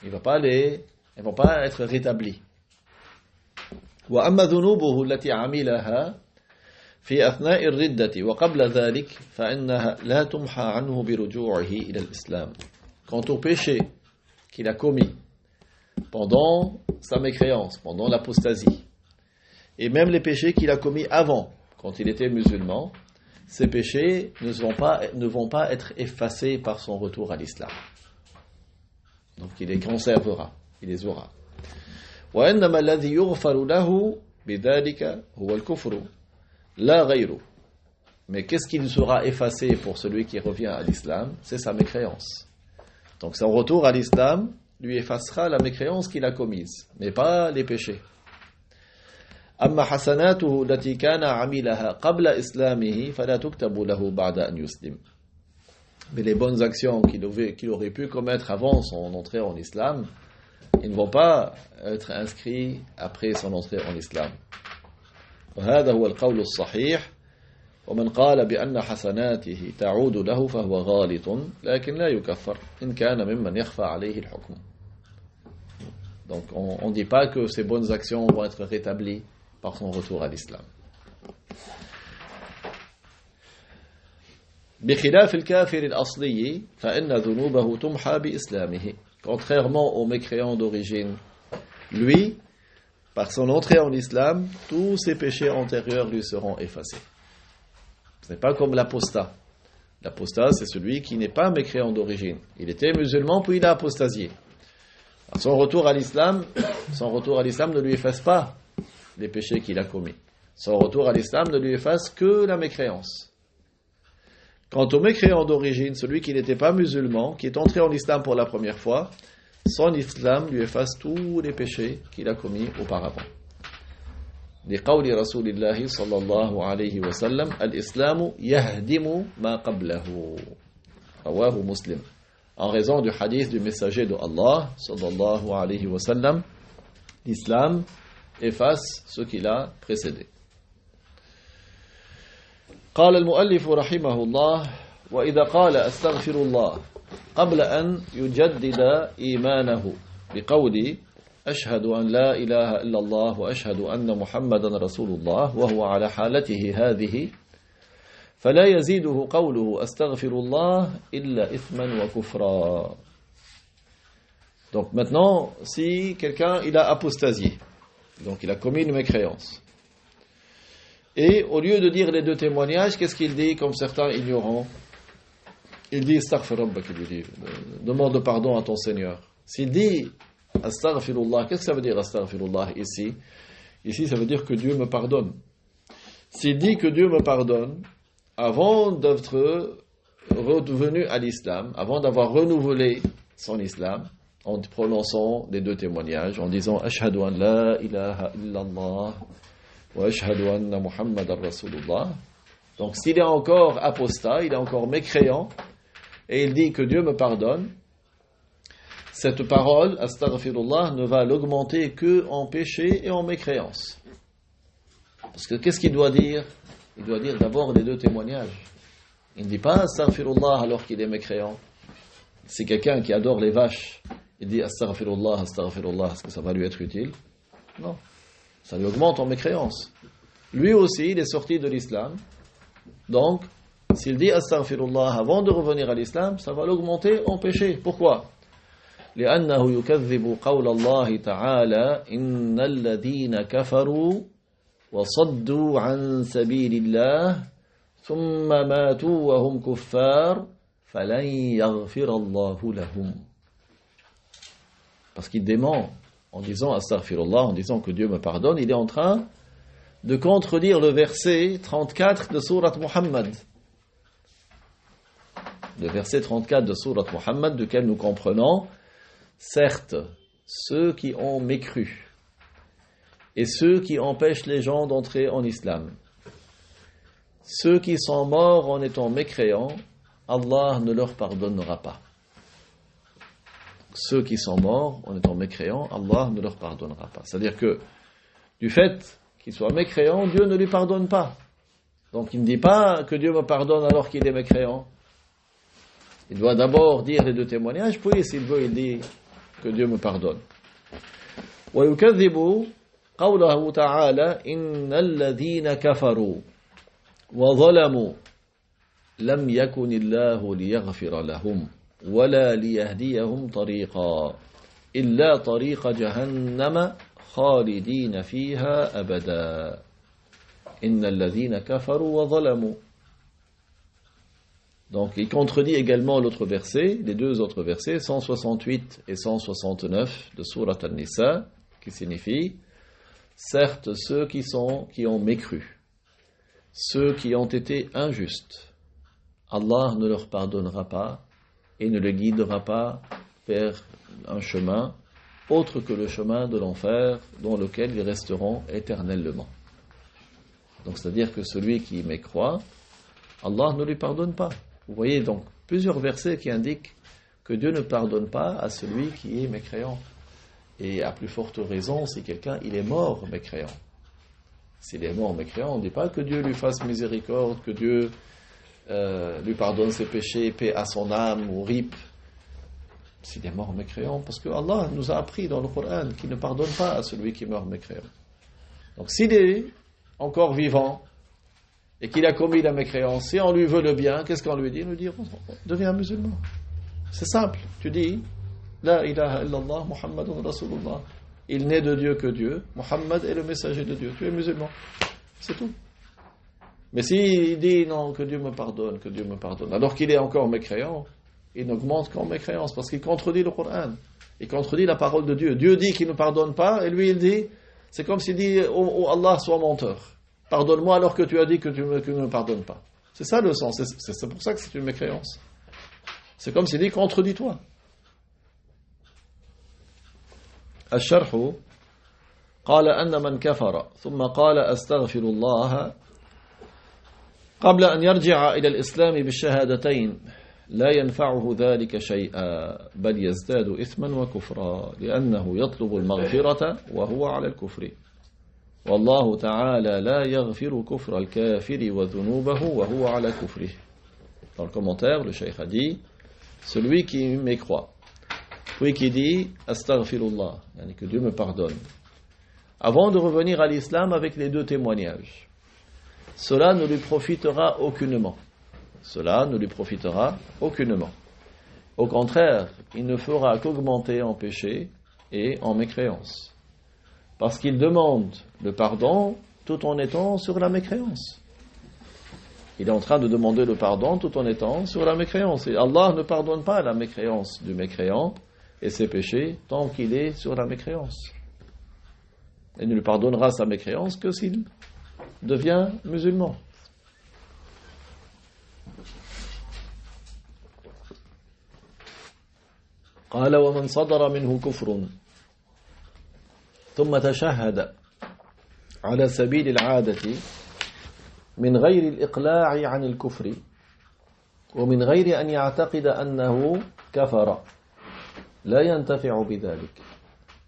Elles ne vont pas être rétablies. وأما ذنوبه التي عملها في أثناء الردة وقبل ذلك فإنها لا تمحى عنه برجوعه إلى الإسلام. Quant au péché qu'il a commis pendant sa mécréance, pendant l'apostasie, et même les péchés qu'il a commis avant, quand il était musulman, ces péchés ne vont pas être effacés par son retour à l'islam. Donc il les conservera, il les aura. وإنما الذي يغفر له بذلك هو الكفر لا غيره. Mais qu'est-ce qui sera effacé pour celui qui revient à l'islam? C'est sa mécréance. Donc son retour à l'islam lui effacera la mécréance qu'il a commise, mais pas les péchés. أما حسناته التي كان عملها قبل إسلامه فلا تكتب له بعد أن يسلم. Mais les bonnes actions qu'il aurait pu commettre avant son entrée en islam, ils ne vont pas être inscrits après son entrée en islam. وهذا هو القول الصحيح ومن قال بأن حسناته تعود له فهو غالط لكن لا يكفر إن كان ممن يخفى عليه الحكم. Donc on ne dit pas que ces bonnes actions vont être rétablies par son retour à l'islam. بخلاف الكافر الأصلي فإن ذنوبه تمحى بإسلامه. Contrairement au mécréant d'origine, lui, par son entrée en islam, tous ses péchés antérieurs lui seront effacés. Ce n'est pas comme l'apostat. L'apostat, c'est celui qui n'est pas mécréant d'origine. Il était musulman, puis il a apostasié. Son retour à l'islam ne lui efface pas les péchés qu'il a commis. Son retour à l'islam ne lui efface que la mécréance. Quant au mécréant d'origine, celui qui n'était pas musulman, qui est entré en islam pour la première fois, son islam lui efface tous les péchés qu'il a commis auparavant. لقول رسول الله صلى الله عليه وسلم الإسلام يهدم ما قبله رواه مسلم. En raison du hadith du messager de Allah sallallahu alayhi wa sallam, l'islam efface ce qu'il a précédé. قال المؤلف رحمه الله وإذا قال أستغفر الله قبل أن يجدد إيمانه بقول أشهد أن لا إله إلا الله وأشهد أن محمدا رسول الله وهو على حالته هذه فلا يزيده قوله أستغفر الله إلا إثما وكفرا. Donc maintenant, si quelqu'un il a apostasié, donc il a commis une mécréance, et au lieu de dire les deux témoignages, qu'est-ce qu'il dit comme certains ignorants? Il dit astaghfir rabbak, il dit demande pardon à ton Seigneur. S'il dit astaghfirullah, qu'est-ce que ça veut dire astaghfirullah ici? Ici ça veut dire que Dieu me pardonne. S'il dit que Dieu me pardonne avant d'être revenu à l'islam, avant d'avoir renouvelé son islam, en prononçant les deux témoignages, en disant ashhadu an la ilaha illallah wa ashhadu anna muhammadan rasulullah. Donc s'il est encore apostat, il est encore mécréant, et il dit que Dieu me pardonne, cette parole, astaghfirullah, ne va l'augmenter que en péché et en mécréance. Parce que qu'est-ce qu'il doit dire? Il doit dire d'abord les deux témoignages. Il ne dit pas astaghfirullah alors qu'il est mécréant. C'est quelqu'un qui adore les vaches. Il dit astaghfirullah, astaghfirullah, est-ce que ça va lui être utile? Non. Ça lui augmente en mécréance. Lui aussi, il est sorti de l'islam. Donc, s'il dit astaghfirullah avant de revenir à l'islam, ça va l'augmenter en péché. Pourquoi? لأنه يكذب قول الله تعالى إن الذين كفروا وصدوا عن سبيل الله ثم ماتوا وهم كفار فلن يغفر الله لهم. Parce qu'il dément en disant astaghfirullah, en disant que Dieu me pardonne, il est en train de contredire le verset 34 de Surat Muhammad. Le verset 34 de Surat Muhammad, duquel nous comprenons, certes, ceux qui ont mécru et ceux qui empêchent les gens d'entrer en islam, ceux qui sont morts en étant mécréants, Allah ne leur pardonnera pas. ceux qui sont morts en étant mécréants, Allah ne leur pardonnera pas. C'est-à-dire que du fait qu'ils soient mécréants, Dieu ne lui pardonne pas. Donc il ne dit pas que Dieu me pardonne alors qu'il est mécréant. Il doit d'abord dire les deux témoignages, puis s'il veut, il dit que Dieu me pardonne. ويكذب قوله تعالى إن الذين كفروا وظلموا لم يكن الله ليغفر لهم ولا ليهديهم طريقا إلا طريق جهنم خالدين فيها أبدا إن الذين كفروا وظلموا. Donc il contredit également l'autre verset, les deux autres versets, 168 et 169 de Surat An-Nisa, qui signifie certes ceux qui ont mécru, ceux qui ont été injustes, Allah ne leur pardonnera pas et ne les guidera pas vers un chemin autre que le chemin de l'enfer dans lequel ils resteront éternellement. Donc c'est-à-dire que celui qui mécroit, Allah ne lui pardonne pas. Vous voyez donc plusieurs versets qui indiquent que Dieu ne pardonne pas à celui qui est mécréant. Et à plus forte raison si quelqu'un il est mort mécréant. S'il est mort mécréant, on ne dit pas que Dieu lui fasse miséricorde, que Dieu lui pardonne ses péchés, paix à son âme ou rip. S'il est mort mécréant, parce que Allah nous a appris dans le Coran qu'il ne pardonne pas à celui qui meurt mécréant. Donc s'il est encore vivant et qu'il a commis la mécréance, si on lui veut le bien, qu'est-ce qu'on lui dit? On lui dit deviens musulman. C'est simple. Tu dis La ilaha illallah Muhammadun Rasulullah. Il n'est de Dieu que Dieu. Muhammad est le messager de Dieu. Tu es musulman. C'est tout. Mais s'il dit non, que Dieu me pardonne, que Dieu me pardonne, alors qu'il est encore mécréant, il n'augmente qu'en mécréance parce qu'il contredit le Coran. Il contredit la parole de Dieu. Dieu dit qu'il ne pardonne pas et lui il dit, c'est comme s'il dit oh Allah, sois menteur. Pardonne-moi alors que tu as dit que tu ne me pardonnes pas. C'est ça le sens. C'est pour ça que c'est une mécréance. C'est comme s'il dit contredis-toi. الشرح قال أن من كفر ثم قال أستغفر الله قبل أن يرجع إلى الإسلام بالشهادتين لا ينفعه ذلك شيئا بل يزداد إثما وكفرا لأنه يطلب المغفرة وهو على الكفر والله تعالى لا يغفر كفر الكافر وذنوبه وهو على كفره. Dans le commentaire, le cheikh a dit celui qui mécroit puis qui dit astaghfirullah, que Dieu me pardonne, avant de revenir à l'islam avec les deux témoignages, cela ne lui profitera aucunement. Cela ne lui profitera aucunement. Au contraire, il ne fera qu'augmenter en péché et en mécréance. Parce qu'il demande le pardon tout en étant sur la mécréance. Il est en train de demander le pardon tout en étant sur la mécréance. Et Allah ne pardonne pas la mécréance du mécréant et ses péchés tant qu'il est sur la mécréance. Il ne lui pardonnera sa mécréance que s'il devient musulman. قال ومن صدر منه كفر ثم تشهد على سبيل العادة من غير الإقلاع عن الكفر ومن غير أن يعتقد أنه كفر لا ينتفع بذلك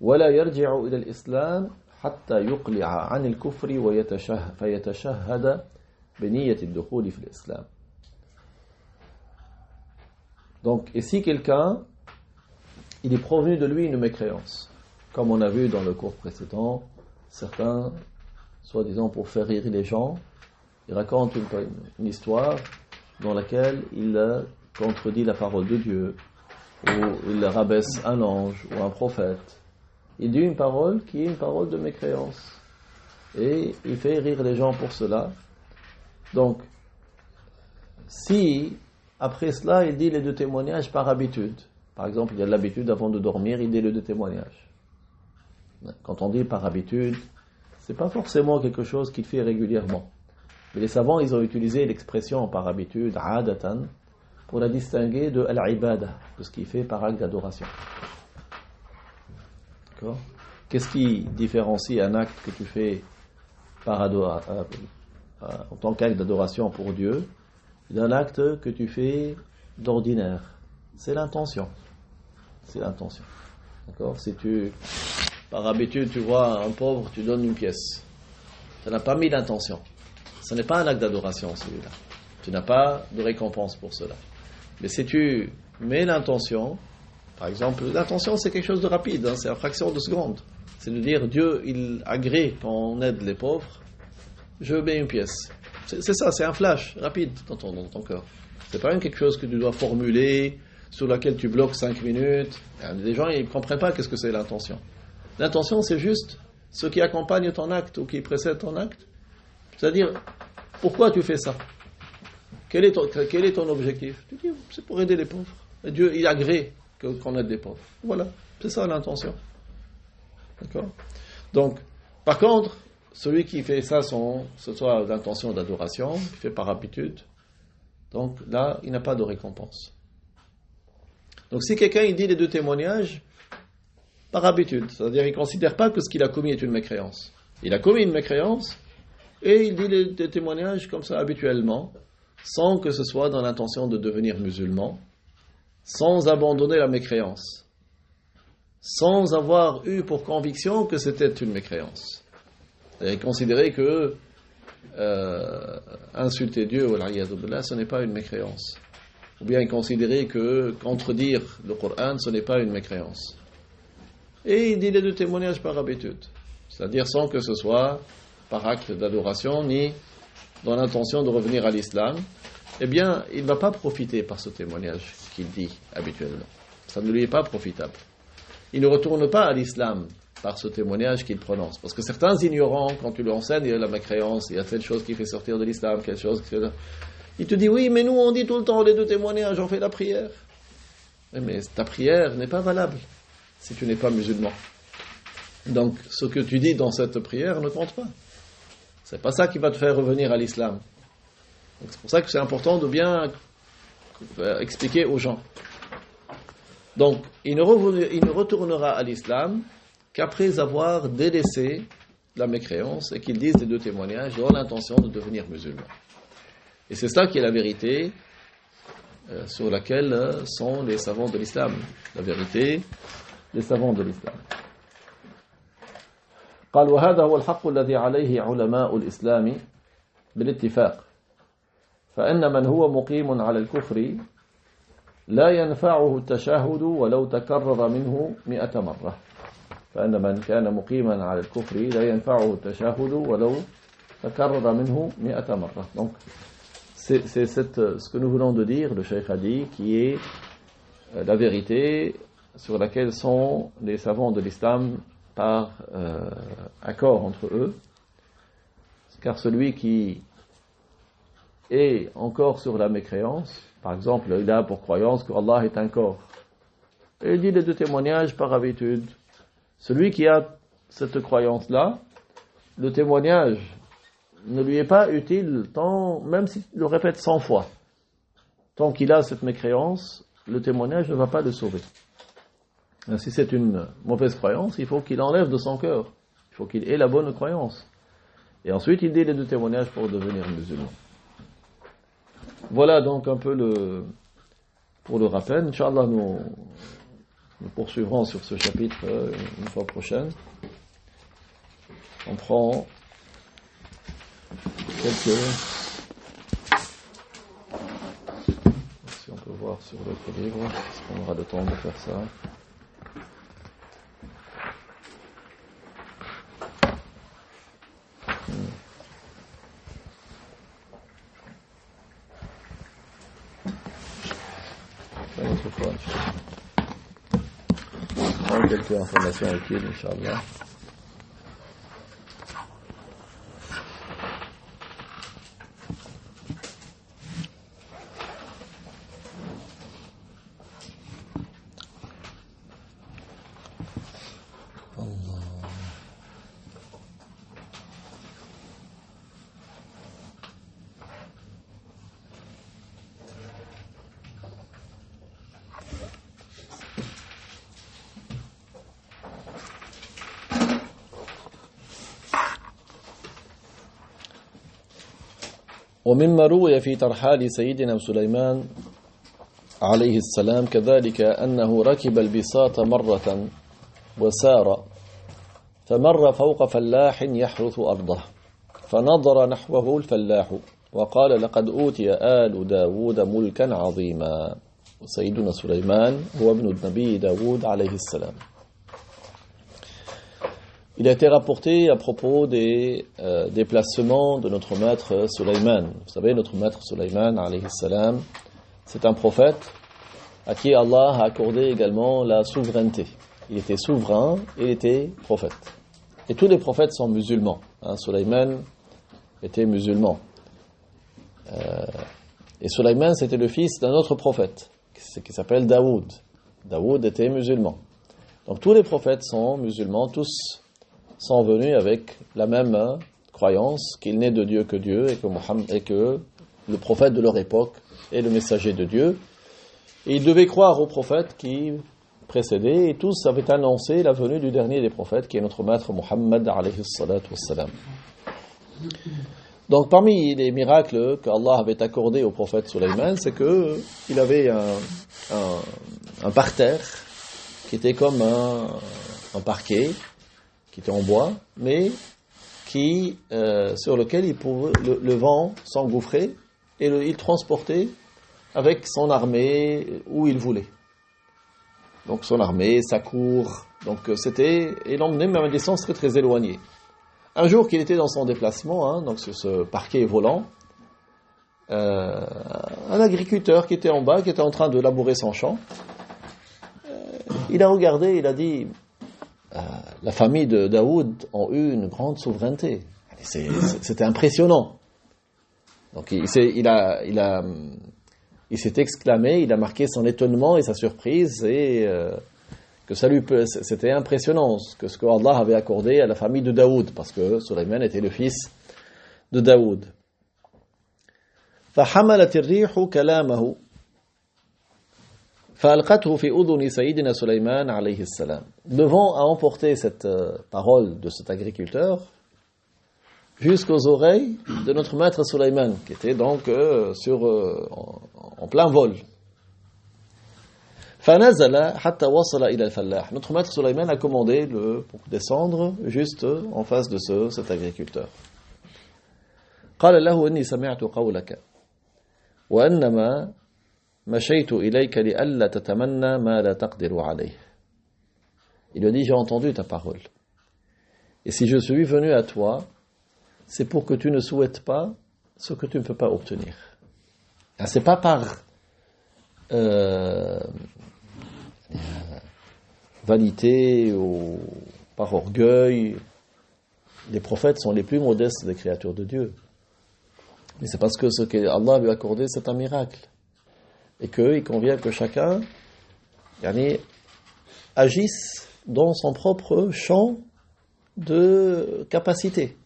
ولا يرجع إلى الإسلام حتى يقلع عن الكفر فيتشهد بنية الدخول في الإسلام. Donc, et si quelqu'un il est provenu de lui une mécréance, comme on a vu dans le cours précédent, certains, soi-disant pour faire rire les gens, ils racontent une histoire dans laquelle il contredit la parole de Dieu, ou il rabaisse un ange ou un prophète. Il dit une parole qui est une parole de mécréance. Et il fait rire les gens pour cela. Donc, si après cela il dit les deux témoignages par habitude, par exemple, il a l'habitude avant de dormir, il dit les deux témoignages. Quand on dit par habitude, c'est pas forcément quelque chose qu'il fait régulièrement. Mais les savants, ils ont utilisé l'expression par habitude, adatan, pour la distinguer de al-ibada, de ce qu'il fait par acte d'adoration. D'accord ? Qu'est-ce qui différencie un acte que tu fais par en tant qu'acte d'adoration pour Dieu d'un acte que tu fais d'ordinaire? C'est l'intention. c'est l'intention. D'accord? Si par habitude, tu vois un pauvre, tu donnes une pièce. Tu n'as pas mis d'intention. Ce n'est pas un acte d'adoration, celui-là. Tu n'as pas de récompense pour cela. Mais si tu mets l'intention, par exemple, l'intention c'est quelque chose de rapide, c'est une fraction de seconde. C'est de dire, Dieu, il agrée quand on aide les pauvres, je mets une pièce. C'est ça, c'est un flash rapide dans ton cœur. C'est pas quelque chose que tu dois formuler, sur laquelle tu bloques 5 minutes. Les gens, ils ne comprennent pas qu'est-ce que c'est l'intention. L'intention, c'est juste ce qui accompagne ton acte ou qui précède ton acte. C'est-à-dire, pourquoi tu fais ça? Quel est ton objectif? Tu dis, c'est pour aider les pauvres. Et Dieu, il agrée qu'on aide les pauvres. Voilà, c'est ça l'intention. D'accord? Donc, par contre, celui qui fait ça, ce soit l'intention d'adoration, qui fait par habitude, donc là, il n'a pas de récompense. Donc si quelqu'un il dit les deux témoignages, par habitude, c'est-à-dire il ne considère pas que ce qu'il a commis est une mécréance. Il a commis une mécréance, et il dit les témoignages comme ça habituellement, sans que ce soit dans l'intention de devenir musulman, sans abandonner la mécréance, sans avoir eu pour conviction que c'était une mécréance. Et considérer que insulter Dieu, ce n'est pas une mécréance. Ou bien considérer que contredire le Coran, ce n'est pas une mécréance. Et il dit les deux témoignages par habitude. C'est-à-dire sans que ce soit par acte d'adoration, ni dans l'intention de revenir à l'islam. Eh bien, il ne va pas profiter par ce témoignage qu'il dit habituellement. Ça ne lui est pas profitable. Il ne retourne pas à l'islam par ce témoignage qu'il prononce. Parce que certains ignorants, quand tu leur enseignes, il y a la mécréance, il y a telle chose qui fait sortir de l'islam, quelque chose qui fait... Il te dit, oui, mais nous on dit tout le temps les deux témoignages, on fait la prière. Mais ta prière n'est pas valable si tu n'es pas musulman. Donc, ce que tu dis dans cette prière ne compte pas. C'est pas ça qui va te faire revenir à l'islam. Donc, c'est pour ça que c'est important de bien expliquer aux gens. Donc, il ne retournera à l'islam qu'après avoir délaissé la mécréance et qu'il dise les deux témoignages dans l'intention de devenir musulman. Et c'est ça qui est la vérité sur laquelle sont les savants de l'islam. La vérité des savants de l'islam. قال وهذا هو الحق الذي عليه علماء الإسلام بالاتفاق فإن من هو مقيم على الكفر لا ينفعه التشهد ولو تكرر منه 100 مرة فإن من كان مقيما على الكفر لا ينفعه التشهد ولو تكرر منه 100 مرة. Donc c'est ce que nous venons de dire, le Cheikh a dit, qui est la vérité sur laquelle sont les savants de l'islam par accord entre eux, car celui qui est encore sur la mécréance, par exemple, il a pour croyance que Allah est un corps, et il dit les deux témoignages par habitude. Celui qui a cette croyance-là, le témoignage ne lui est pas utile, même s'il le répète 100 fois. Tant qu'il a cette mécréance, le témoignage ne va pas le sauver. Si c'est une mauvaise croyance, il faut qu'il enlève de son cœur. Il faut qu'il ait la bonne croyance. Et ensuite, il dit les deux témoignages pour devenir musulman. Voilà donc un peu pour le rappel. Inch'Allah, nous poursuivrons sur ce chapitre une fois prochaine. On prend quelques... Si on peut voir sur l'autre livre, est-ce qu'on aura le temps de faire ça? Une autre fois, Inch'Allah. Quelques informations utiles, Inch'Allah. ومما روي في ترحال سيدنا سليمان عليه السلام كذلك أنه ركب البساط مرة وسار فمر فوق فلاح يحرث أرضه فنظر نحوه الفلاح وقال لقد أوتي آل داود ملكا عظيما. سيدنا سليمان هو ابن النبي داود عليه السلام. Il a été rapporté à propos des déplacements de notre maître Sulayman. Vous savez, notre maître Sulayman, alayhi salam, c'est un prophète à qui Allah a accordé également la souveraineté. Il était souverain et il était prophète. Et tous les prophètes sont musulmans. Sulayman était musulman. Et Sulayman, c'était le fils d'un autre prophète qui s'appelle Daoud. Daoud était musulman. Donc tous les prophètes sont musulmans, tous sont venus avec la même croyance qu'il n'est de Dieu que Dieu et que le prophète de leur époque est le messager de Dieu. Et ils devaient croire aux prophètes qui précédaient et tous avaient annoncé la venue du dernier des prophètes qui est notre maître Muhammad alayhi salatu wassalam. Donc parmi les miracles qu'Allah avait accordés au prophète Sulayman, c'est qu'il avait un parterre qui était comme un parquet qui était en bois, mais sur lequel le vent s'engouffrait et il transportait avec son armée où il voulait. Donc son armée, sa cour, donc et l'emmenait même à une distance très très éloignée. Un jour qu'il était dans son déplacement, donc sur ce parquet volant, un agriculteur qui était en bas, qui était en train de labourer son champ, il a regardé, il a dit la famille de Daoud ont eu une grande souveraineté. C'était impressionnant. Donc il s'est exclamé, il a marqué son étonnement et sa surprise et que c'était impressionnant ce que Allah avait accordé à la famille de Daoud parce que Sulayman était le fils de Daoud. فحملت الريح كلامه فألقته في أذن سيدنا سليمان عليه السلام. Le vent a emporté cette parole de cet agriculteur jusqu'aux oreilles de notre maître Sulayman, qui était donc en plein vol. فنزل حتى وصل إلى الفلاح. Notre maître Sulayman a commandé pour descendre juste en face de cet agriculteur. قال له إني سمعت قولك وأنما مشيت إليك لألا تتمنى ما لا تقدر عليه. Il lui a dit, j'ai entendu ta parole. Et si je suis venu à toi, c'est pour que tu ne souhaites pas ce que tu ne peux pas obtenir. C'est pas par vanité ou par orgueil. Les prophètes sont les plus modestes des créatures de Dieu. Mais c'est parce que ce qu'Allah lui a accordé, c'est un miracle. Et qu'il convient que chacun agisse dans son propre champ de capacité.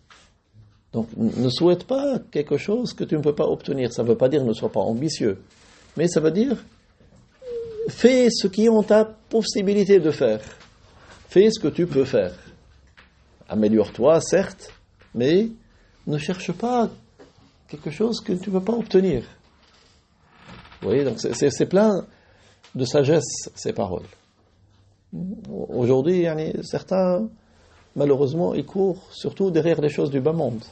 Donc, ne souhaite pas quelque chose que tu ne peux pas obtenir. Ça ne veut pas dire ne sois pas ambitieux. Mais ça veut dire, fais ce qui est en ta possibilité de faire. Fais ce que tu peux faire. Améliore-toi, certes, mais ne cherche pas quelque chose que tu ne peux pas obtenir. Vous voyez, donc c'est plein de sagesse, ces paroles. Aujourd'hui, certains, malheureusement, ils courent surtout derrière les choses du bas monde.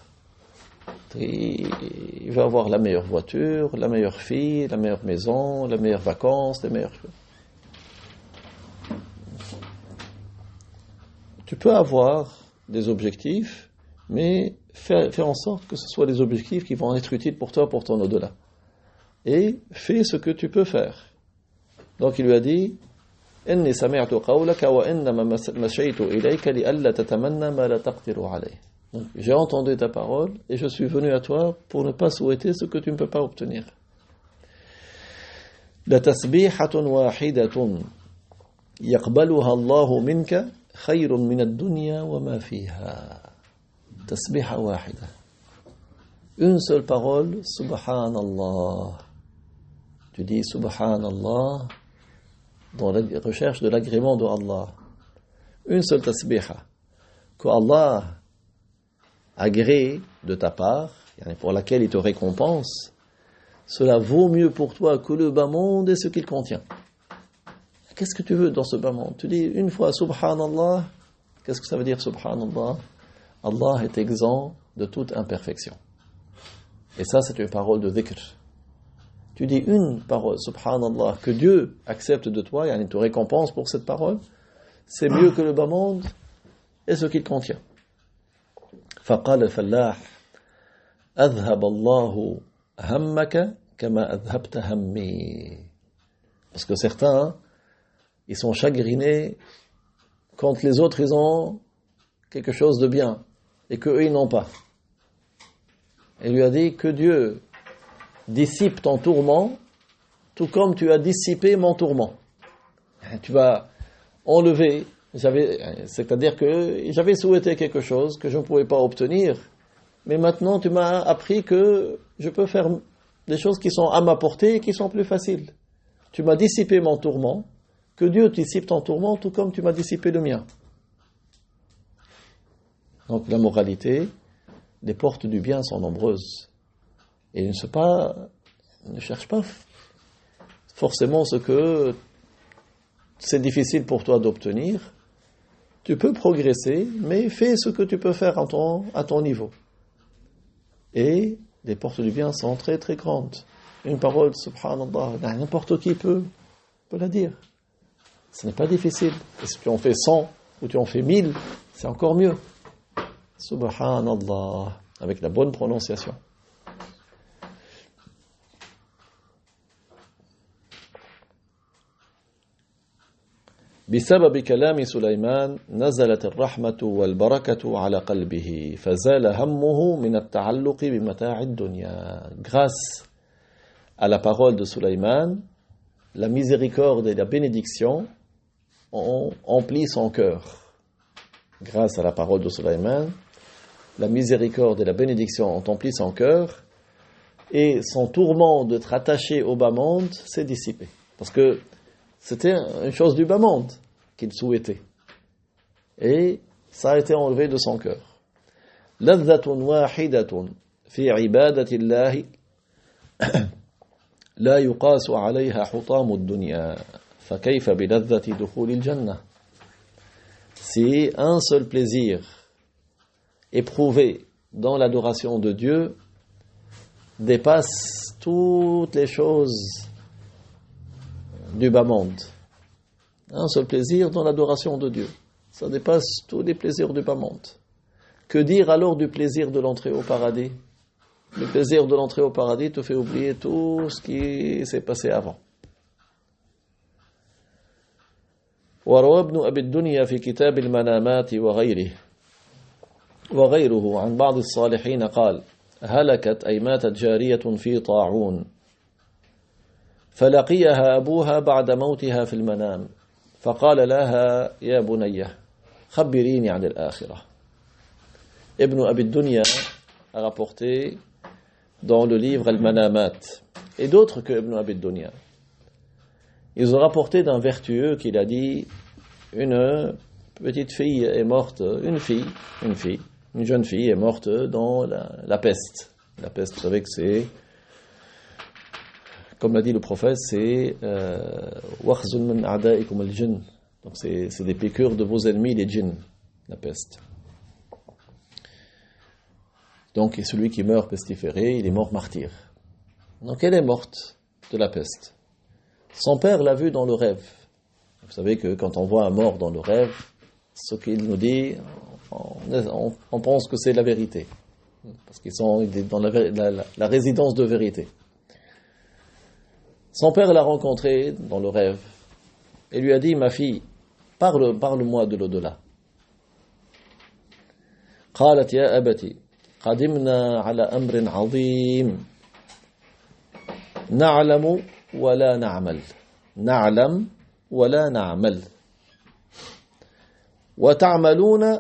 Il va avoir la meilleure voiture, la meilleure fille, la meilleure maison, la meilleure vacances, les meilleures choses. Tu peux avoir des objectifs, mais faire en sorte que ce soit des objectifs qui vont être utiles pour toi, pour ton au-delà. Et fais ce que tu peux faire. Donc il lui a dit, إني سمعت قولك وإنما مشيت إليك لئلا تتمنى ما لا تقدر عليه. Donc, j'ai entendu ta parole et je suis venu à toi pour ne pas souhaiter ce que tu ne peux pas obtenir. لتسبيحة واحدة يقبلها الله منك خير من الدنيا وما فيها. تسبيحة واحدة. Une seule parole, Subhanallah. Tu dis Subhanallah dans la recherche de l'agrément de Allah. Une seule tasbiha que Allah agrée de ta part, pour laquelle il te récompense, cela vaut mieux pour toi que le bas monde et ce qu'il contient. Qu'est-ce que tu veux dans ce bas monde? Tu dis une fois Subhanallah. Qu'est-ce que ça veut dire Subhanallah? Allah est exempt de toute imperfection. Et ça, c'est une parole de dhikr. Tu dis une parole, Subhanallah, que Dieu accepte de toi, et il te récompense pour cette parole, c'est mieux que le bas monde et ce qu'il contient. فقال الفلاح أذهب الله همك كما أذهبت همي. Parce que certains, ils sont chagrinés quand les autres, ils ont quelque chose de bien et qu'eux, ils n'ont pas. Il lui a dit que Dieu dissipe ton tourment tout comme tu as dissipé mon tourment. Tu vas enlever, c'est-à-dire que j'avais souhaité quelque chose que je ne pouvais pas obtenir, mais maintenant tu m'as appris que je peux faire des choses qui sont à ma portée et qui sont plus faciles. Tu m'as dissipé mon tourment, que Dieu dissipe ton tourment tout comme tu m'as dissipé le mien. Donc la moralité, les portes du bien sont nombreuses. Et ne cherche pas forcément ce que c'est difficile pour toi d'obtenir. Tu peux progresser, mais fais ce que tu peux faire à ton niveau. Et les portes du bien sont très très grandes. Une parole, subhanallah, n'importe qui peut la dire. Ce n'est pas difficile. Et si tu en fais 100 ou tu en fais 1000, c'est encore mieux. Subhanallah, avec la bonne prononciation. بسبب كلام سليمان نزلت الرحمة والبركة على قلبه فزال همه من التعلق بمتاع الدنيا. Grâce à la parole de Sulayman, la miséricorde et la bénédiction ont empli son cœur. Grâce à la parole de Sulayman, la miséricorde et la bénédiction ont empli son cœur et son tourment d'être attaché au bas monde s'est dissipé. Parce que c'était une chose du bas monde qu'il souhaitait. Et ça a été enlevé de son cœur. لذة واحدة في عبادة الله لا يقاس عليها حطام الدنيا فكيف بلذة دخول الجنة. Si un seul plaisir éprouvé dans l'adoration de Dieu dépasse toutes les choses du bas monde. Un seul plaisir dans l'adoration de Dieu. Ça dépasse tous les plaisirs du bas monde. Que dire alors du plaisir de l'entrée au paradis? Le plaisir de l'entrée au paradis te fait oublier tout ce qui s'est passé avant. وروى ابن أبي الدنيا في كتاب المنامات وغيره عن بعض الصالحين قال هلكت أي ماتت جارية في طاعون فلقيها أبوها بعد موتها في المنام فقال لها يا بنية خبريني عن الآخرة. Ibn Abi Dunya a rapporté dans le livre Al-Manamat et d'autres que Ibn Abi Dunya. Ils ont rapporté d'un vertueux qu'il a dit une petite fille est morte, une jeune fille est morte dans la peste. La peste, vous savez que c'est, comme l'a dit le prophète, c'est wakhzun min a'da'ikum al-jinn. Donc c'est des piqûres de vos ennemis, les djinns, la peste. Donc celui qui meurt pestiféré, il est mort martyr. Donc elle est morte de la peste. Son père l'a vu dans le rêve. Vous savez que quand on voit un mort dans le rêve, ce qu'il nous dit, on pense que c'est la vérité. Parce qu'ils sont dans la résidence de vérité. Son père l'a rencontré dans le rêve et lui a dit, ma fille, parle-moi de l'au-delà. قالت يا أبتي قدمنا على أمر عظيم نعلم ولا نعمل وتعملون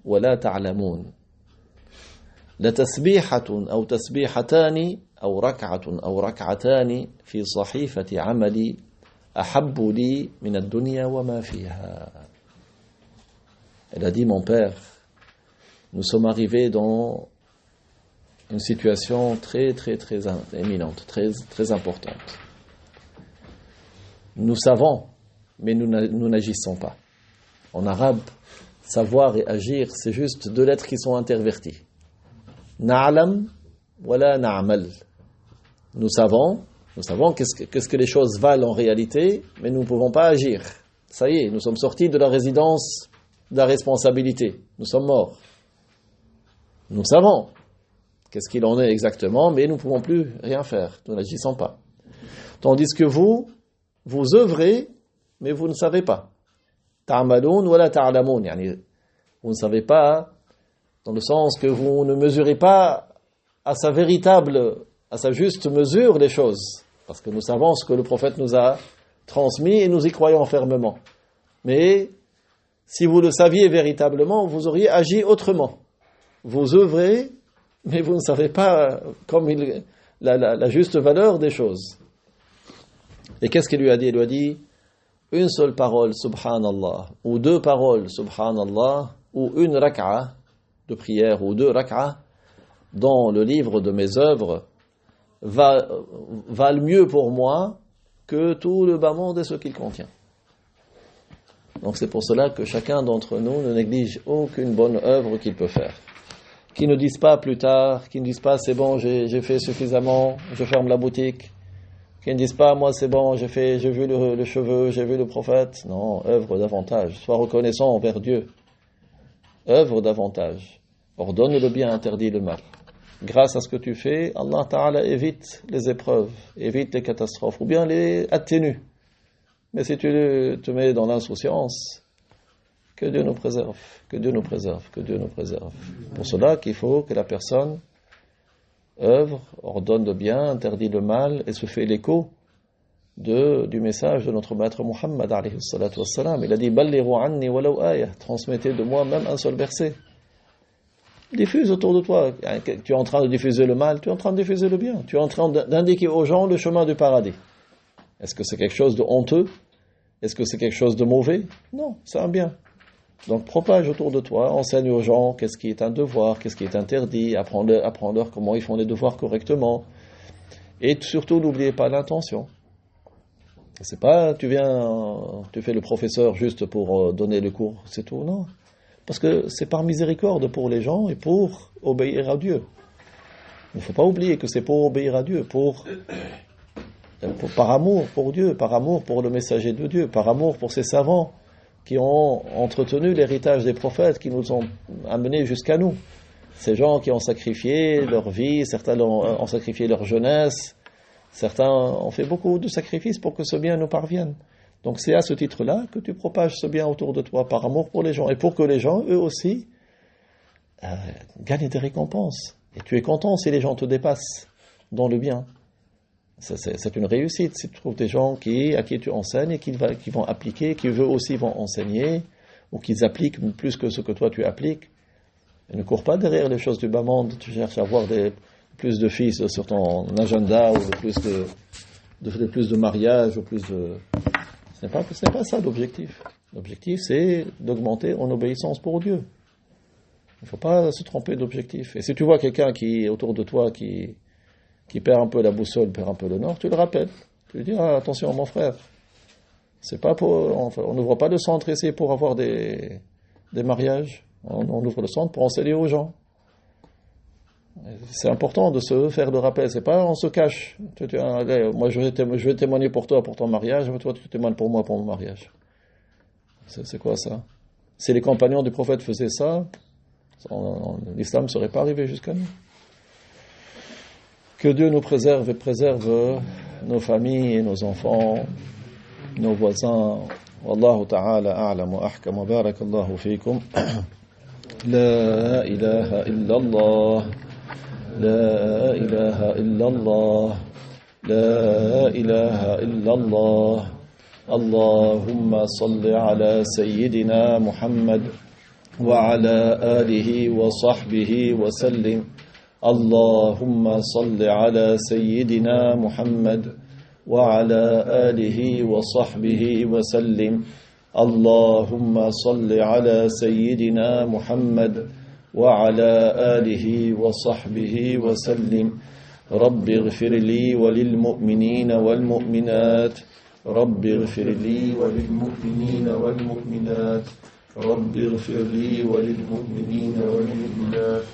ولا تعلمون لتسبيحة أو تسبيحتان أو ركعتان في صحيفة عملي أحب لي من الدنيا وما فيها. Elle a dit, mon père, nous sommes arrivés dans une situation très éminente, très importante. Nous savons, mais nous n'agissons pas. En arabe, savoir et agir, c'est juste deux lettres qui sont interverties. Na'lam wala na'mal. Nous savons qu'est-ce que les choses valent en réalité, mais nous ne pouvons pas agir. Ça y est, nous sommes sortis de la résidence de la responsabilité. Nous sommes morts. Nous savons qu'est-ce qu'il en est exactement, mais nous ne pouvons plus rien faire. Nous n'agissons pas. Tandis que vous œuvrez, mais vous ne savez pas. Ta'maloun wala ta'lamoun. Vous ne savez pas, dans le sens que vous ne mesurez pas à sa juste mesure les choses. Parce que nous savons ce que le prophète nous a transmis et nous y croyons fermement. Mais si vous le saviez véritablement, vous auriez agi autrement. Vous œuvrez, mais vous ne savez pas la juste valeur des choses. Et qu'est-ce qu'il lui a dit? Il lui a dit une seule parole, subhanallah, ou deux paroles, subhanallah, ou une rak'a de prière, ou deux rak'a, dans le livre de mes œuvres, valent mieux pour moi que tout le bas monde et ce qu'il contient. Donc c'est pour cela que chacun d'entre nous ne néglige aucune bonne œuvre qu'il peut faire. Qui ne disent pas plus tard, qui ne disent pas c'est bon, j'ai fait suffisamment, je ferme la boutique. Qui ne disent pas moi c'est bon, j'ai vu le cheveu, j'ai vu le prophète. Non, œuvre davantage. Sois reconnaissant envers Dieu. Œuvre davantage. Ordonne le bien, interdit le mal. Grâce à ce que tu fais, Allah Ta'ala évite les épreuves, évite les catastrophes, ou bien les atténue. Mais si tu te mets dans l'insouciance, que Dieu nous préserve, que Dieu nous préserve, que Dieu nous préserve. Pour cela qu'il faut que la personne œuvre, ordonne le bien, interdit le mal, et se fait l'écho du message de notre maître Muhammad alayhi salatu wassalam. Il a dit, ballighu anni walau aya, transmettez de moi même un seul verset. Diffuse autour de toi. Tu es en train de diffuser le mal, tu es en train de diffuser le bien. Tu es en train d'indiquer aux gens le chemin du paradis. Est-ce que c'est quelque chose de honteux? Est-ce que c'est quelque chose de mauvais? Non, c'est un bien. Donc propage autour de toi, enseigne aux gens qu'est-ce qui est un devoir, qu'est-ce qui est interdit, apprends-leur comment ils font les devoirs correctement. Et surtout, n'oubliez pas l'intention. C'est pas tu fais le professeur juste pour donner le cours, c'est tout, non. Parce que c'est par miséricorde pour les gens et pour obéir à Dieu. Il ne faut pas oublier que c'est pour obéir à Dieu, par amour pour Dieu, par amour pour le messager de Dieu, par amour pour ces savants qui ont entretenu l'héritage des prophètes, qui nous ont amenés jusqu'à nous. Ces gens qui ont sacrifié leur vie, certains ont sacrifié leur jeunesse, certains ont fait beaucoup de sacrifices pour que ce bien nous parvienne. Donc c'est à ce titre-là que tu propages ce bien autour de toi, par amour pour les gens, et pour que les gens, eux aussi, gagnent des récompenses. Et tu es content si les gens te dépassent dans le bien. C'est une réussite si tu trouves des gens à qui tu enseignes et qui vont appliquer, qui eux aussi vont enseigner, ou qu'ils appliquent plus que ce que toi tu appliques. Et ne cours pas derrière les choses du bas monde, tu cherches à avoir plus de fils sur ton agenda, ou plus de mariage, ou plus de... Ce n'est pas ça l'objectif. L'objectif, c'est d'augmenter en obéissance pour Dieu. Il ne faut pas se tromper d'objectif. Et si tu vois quelqu'un qui est autour de toi, qui perd un peu la boussole, perd un peu le nord, tu le rappelles. Tu lui dis, attention mon frère, c'est pas on n'ouvre pas le centre ici pour avoir des mariages. On ouvre le centre pour enseigner aux gens. C'est important de se faire le rappel. C'est pas on se cache. Allez, moi je vais témoigner pour toi pour ton mariage, mais toi tu témoignes pour moi pour mon mariage. C'est quoi ça? Si les compagnons du prophète faisaient ça, l'islam ne serait pas arrivé jusqu'à nous. Que Dieu nous préserve et préserve nos familles et nos enfants, nos voisins. Wallahu ta'ala a'lam wa ahkam wa barakallahu fikum. La ilaha illallah. La ilaha illallah. La ilaha illallah. Allahumma salli ala sayyidina Muhammad wa ala alihi wa sahbihi wa sallim. اللهم صل على سيدنا محمد وعلى آله وصحبه وسلم اللهم صل على سيدنا محمد وعلى آله وصحبه وسلم. رب اغفر لي وللمؤمنين والمؤمنات. رب اغفر لي وللمؤمنين والمؤمنات. رب اغفر لي وللمؤمنين والمؤمنات.